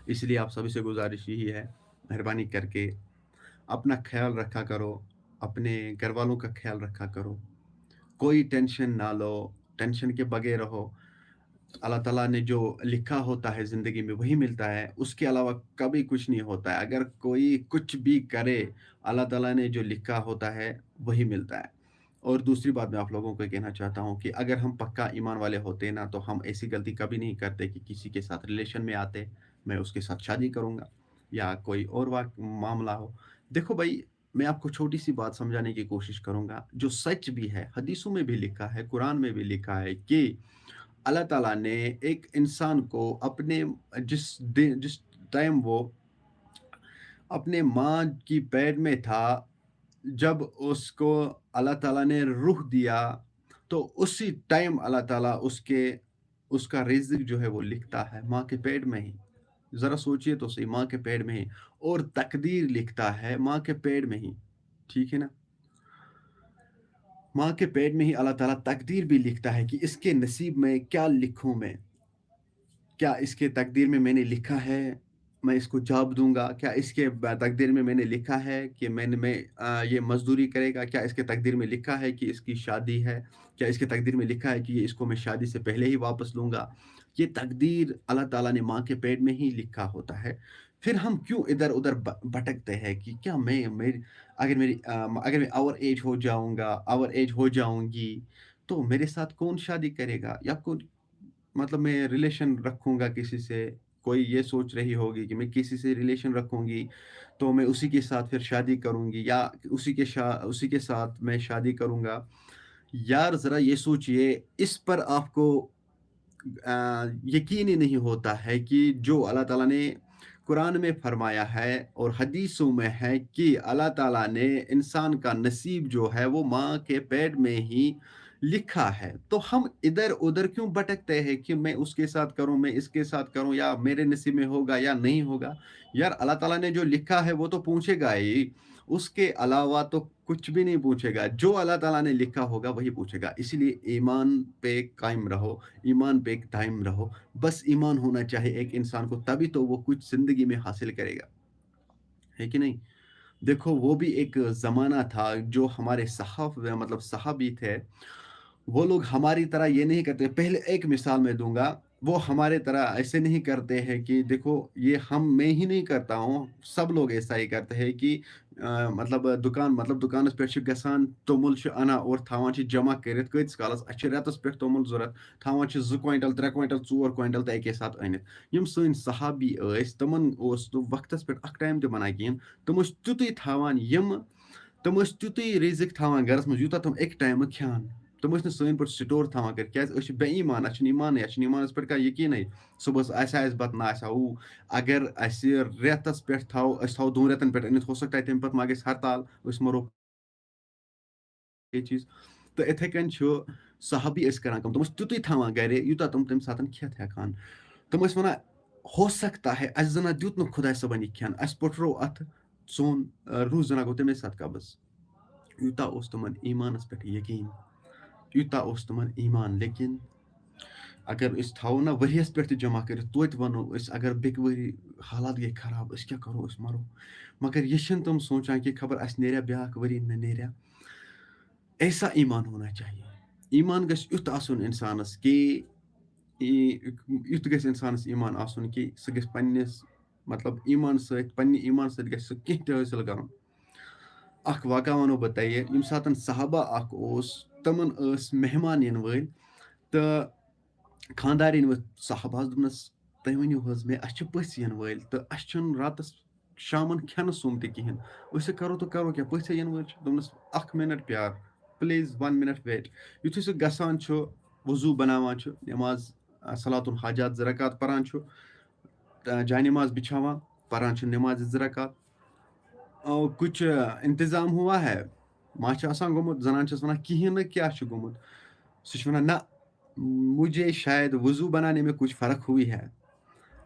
इसलिए आप सभी से गुज़ारिश यही है, मेहरबानी करके अपना ख़्याल रखा करो, अपने घरवालों का ख़्याल रखा करो। कोई टेंशन ना लो, टेंशन के बगैर रहो। अल्लाह ताला ने जो लिखा होता है ज़िंदगी में वही मिलता है, उसके अलावा कभी कुछ नहीं होता है। अगर कोई कुछ भी करे, अल्लाह ताला ने जो लिखा होता है वही मिलता है। और दूसरी बात मैं आप लोगों को कहना चाहता हूँ कि अगर हम पक्का ईमान वाले होते ना, तो हम ऐसी गलती कभी नहीं करते कि किसी के साथ रिलेशन में आते, मैं उसके साथ शादी करूँगा या कोई और मामला हो। देखो भाई, मैं आपको छोटी-सी बात समझाने की कोशिश करूँगा, जो सच भी है, हदीसों में भी लिखा है, कुरान में भी लिखा है कि अल्लाह ताला ने एक इंसान को जिस टाइम वो अपने माँ की पेट में था, जब उसको अल्लाह ताला ने रूह दिया, तो उसी टाइम अल्लाह ताला उसका रिज़्क जो है वो लिखता है, माँ के पेट में ही। ज़रा सोचिए तो सही, माँ के पेट में ही, और तकदीर लिखता है माँ के पेट में ही, ठीक है ना? माँ के पेट में ही अल्लाह ताला तकदीर भी लिखता है कि इसके नसीब में क्या लिखूँ मैं? क्या इसके तकदीर में मैंने लिखा है, मैं इसको जॉब दूँगा? क्या इसके तकदीर में मैंने लिखा है कि ये मज़दूरी करेगा? क्या इसके तकदीर में लिखा है कि इसकी शादी है? क्या इसके तकदीर में लिखा है कि इसको मैं शादी से पहले ही वापस लूँगा? ये तकदीर अल्लाह ताला ने माँ के पेट में ही लिखा होता है। फिर हम क्यों इधर-उधर भटकते हैं कि क्या अगर मैं ओवर एज हो जाऊँगा, ओवर एज हो जाऊँगी, तो मेरे साथ कौन शादी करेगा? या मतलब मैं रिलेशन रखूँगा किसी से, कोई ये सोच रही होगी कि मैं किसी से रिलेशन रखूँगी, तो मैं उसी के साथ फिर शादी करूँगी या उसी के साथ मैं शादी करूँगा। यार ज़रा ये सोचिए, इस पर आपको यकीन ही नहीं होता है कि जो अल्लाह ताला ने कुरान में फरमाया है और हदीसों में है कि अल्लाह ताला ने इंसान का नसीब जो है वो माँ के पेट में ही लिखा है। तो हम इधर-उधर क्यों भटकते हैं कि मैं उसके साथ करूँ, मैं इसके साथ करूँ, या मेरे नसीब में होगा या नहीं होगा। यार अल्लाह ताला ने जो लिखा है वो तो पूछेगा ही, उसके अलावा तो कुछ भी नहीं पूछेगा। जो अल्लाह ताला ने लिखा होगा वही पूछेगा। इसीलिए ईमान पे कायम रहो, ईमान पे दाइम रहो। बस ईमान होना चाहिए एक इंसान को, तभी तो वो कुछ ज़िंदगी में हासिल करेगा, है कि नहीं? देखो वो भी एक ज़माना था, जो हमारे सहाबी थे, वो लोग हमारी तरह ये नहीं करते। पहले एक मिसाल मैं दूँगा, वो हमारे तरह ऐसे नहीं करते हैं कि देखो ये मैं ही नहीं करता हूँ, सब लोग ऐसा ही करते हैं कि मतलब दुकानस पे छ गसान तोमुल छ अना और थावान छ जमा करित कइतिस कालस अस छ रेतस पे तोमुल ज़रूरत थावान छ 2 क्विंटल 3 क्विंटल 4 क्विंटल त एके साथ अनित यम सइन सहाबी ٲسۍ तमन ओस नो वक्तस पे अक टाइम ते बना किहन तम ٲسۍ तितुय थावान तम ٲسۍ तितुय रिजिक थावान घरस मंज यूता तम एक टाइम खेहन तम ٲسۍ नہٕ सٲنۍ पٲٹھۍ स्टोर थावान कर क्या अस बे ईमान अस ईमान अस ईमानस पे कह यकीन सुबह आस बत ना आसा हूँ अगर अस रेतस पे थो 2 रेतन पे अनित हो सकता है तम पत मा गई हड़ताल अस मरो ये चीज तो इथे कन सहाबी करान कम तम तुतुय थावान गर यूता तम तम सात खेत हेकान तम वन हो सकता है अस जना दुत न खुदा सबन यह खेन अस पटरो अथ सोन रूह जना गो तमे साथ कब्ज यूता उस तमन ईमानस पे यकीन यूता उस तमन ईमान लेकिन अगर अस थो ना वरियस पे जमा कर तोत वनो अगर बेक वरी हालात गई खराब अस क्या करो अस मरो मगर ये तम सोचान कि खबर अस नेरिया ब्याक वरी न नेरिया ऐसा ईमान होना चाहिए ईमान गस युत आसन इंसानस कि युत गस इंसानस ईमान आसन कि सह गस पन्निस मतलब ईमान सहित पन्नि ईमान सहित गस सह किंह ते हासिल करन अख वाक़ा वनो बह तोह यम सातन सहाबा अख ओस तमन ٲस मेहमान इन वल तो खानदारिन वो साहबास दोपनस तुम वनियो हज मे अस पस इन वल तो अस रातस शामन खेन सुम ते कहें अस करो तो करो क्या पस इन वल दोपनस 1 मिनट प्यार प्लीज 1 मिनट वेट युथु सह गसान वजू बनावान नमाज सलातुल हाजात 2 रकात परान जाय नमाज बिछावान परान नमाज 2 रकात कुछ इंतजाम हुआ है माँ गोमुत जनान वन कहें न क्या गोमुत सह वन ना मुझे शायद वजू बनाने में कुछ फ़र्क हुई है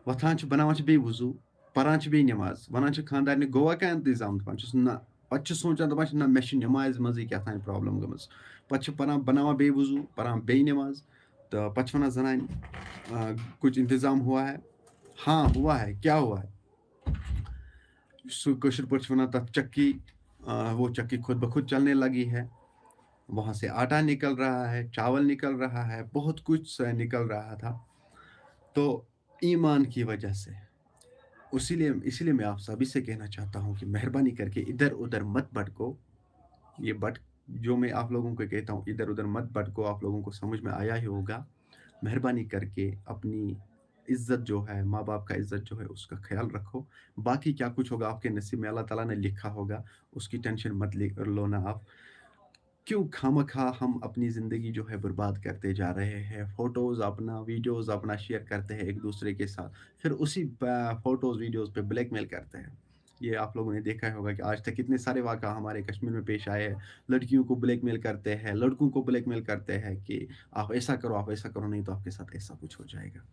वथान बनावान बे वजू परान बे नमाज वनान खानदार गोवा क्या इंतजाम दपान ना पे सोचान दपान ना मे नमाज मजी क्या प्रॉब्लम गमज पे बनावान बे वजू परान बे नमाज तो पे वन जनान कुछ इंतजाम हुआ है हाँ हुआ है क्या हुआ है कशर पे वन तथ चक्की वो चक्की खुद ब खुद चलने लगी है वहाँ से आटा निकल रहा है चावल निकल रहा है बहुत कुछ निकल रहा था तो ईमान की वजह से इसीलिए मैं आप सभी से कहना चाहता हूँ कि मेहरबानी करके इधर उधर मत भटको ये जो मैं आप लोगों को कहता हूँ इधर उधर मत भटको आप लोगों को समझ में आया ही होगा मेहरबानी करके अपनी इज्जत जो है माँ बाप का इज्जत जो है उसका ख्याल रखो बाकी क्या कुछ होगा आपके नसीब में अल्लाह ताला ने लिखा होगा उसकी टेंशन मत लो ना आप क्यों खामखा हम अपनी ज़िंदगी जो है बर्बाद करते जा रहे हैं फ़ोटोज़ अपना वीडियोज़ अपना शेयर करते हैं एक दूसरे के साथ फिर उसी फ़ोटोज़ वीडियोज़ पे ब्लैकमेल करते हैं ये आप लोगों ने देखा होगा कि आज तक कितने सारे वाक़ा हमारे कश्मीर में पेश आए हैं लड़कियों को ब्लैकमेल करते हैं लड़कों को ब्लैकमेल करते हैं कि आप ऐसा करो नहीं तो आपके साथ ऐसा कुछ हो जाएगा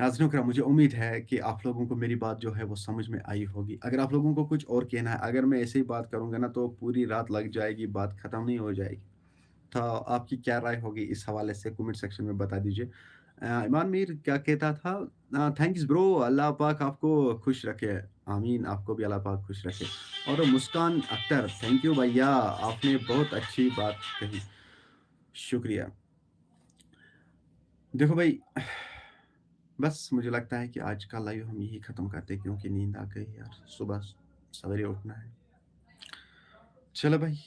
नाज़रीन करम मुझे उम्मीद है कि आप लोगों को मेरी बात जो है वो समझ में आई होगी अगर आप लोगों को कुछ और कहना है अगर मैं ऐसे ही बात करूँगा ना तो पूरी रात लग जाएगी बात ख़त्म नहीं हो जाएगी तो आपकी क्या राय होगी इस हवाले से कमेंट सेक्शन में बता दीजिए ईमान मीर क्या कहता था थैंक्स ब्रो अल्लाह पाक आपको खुश रखे आमीन आपको भी अल्लाह पाक खुश रखे और मुस्कान अख्तर थैंक यू भैया आपने बहुत अच्छी बात कही शुक्रिया देखो भाई बस मुझे लगता है कि आज का लाइव हम यही ख़त्म करते हैं क्योंकि नींद आ गई यार सुबह सवेरे उठना है चलो भाई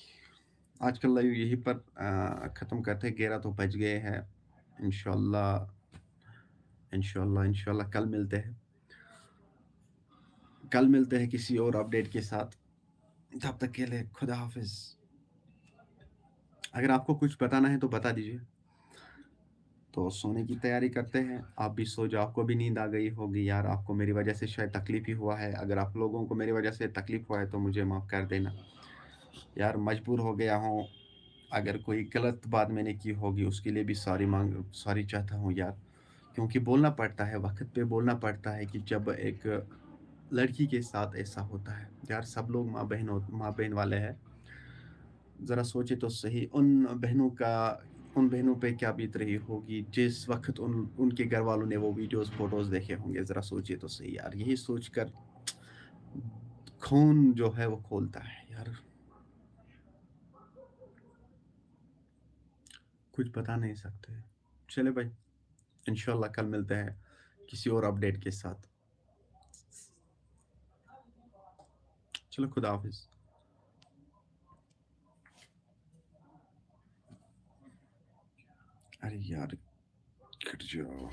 आज का लाइव यहीं पर ख़त्म करते हैं 11 तो बज गए हैं इंशाल्लाह इंशाल्लाह इंशाल्लाह कल मिलते हैं किसी और अपडेट के साथ तब तक के लिए खुदा हाफिज़ अगर आपको कुछ बताना है तो बता दीजिए तो सोने की तैयारी करते हैं आप भी सो जाओ आपको भी नींद आ गई होगी यार आपको मेरी वजह से शायद तकलीफ़ ही हुआ है अगर आप लोगों को मेरी वजह से तकलीफ़ हुआ है तो मुझे माफ़ कर देना यार मजबूर हो गया हूँ अगर कोई गलत बात मैंने की होगी उसके लिए भी सॉरी चाहता हूँ यार क्योंकि बोलना पड़ता है वक्त पे बोलना पड़ता है कि जब एक लड़की के साथ ऐसा होता है यार सब लोग माँ बहन वाले हैं ज़रा सोचे तो सही उन बहनों पे क्या बीत रही होगी जिस वक्त उनके घर वालों ने वो वीडियोस फोटोज़ देखे होंगे ज़रा सोचिए तो सही यार यही सोचकर खून जो है वो खोलता है यार कुछ बता नहीं सकते चले भाई انشاءاللہ کل ملتے ہیں کسی اور اپڈیٹ کے ساتھ. چلو خدا حافظ. ارے یار کٹ جاؤ.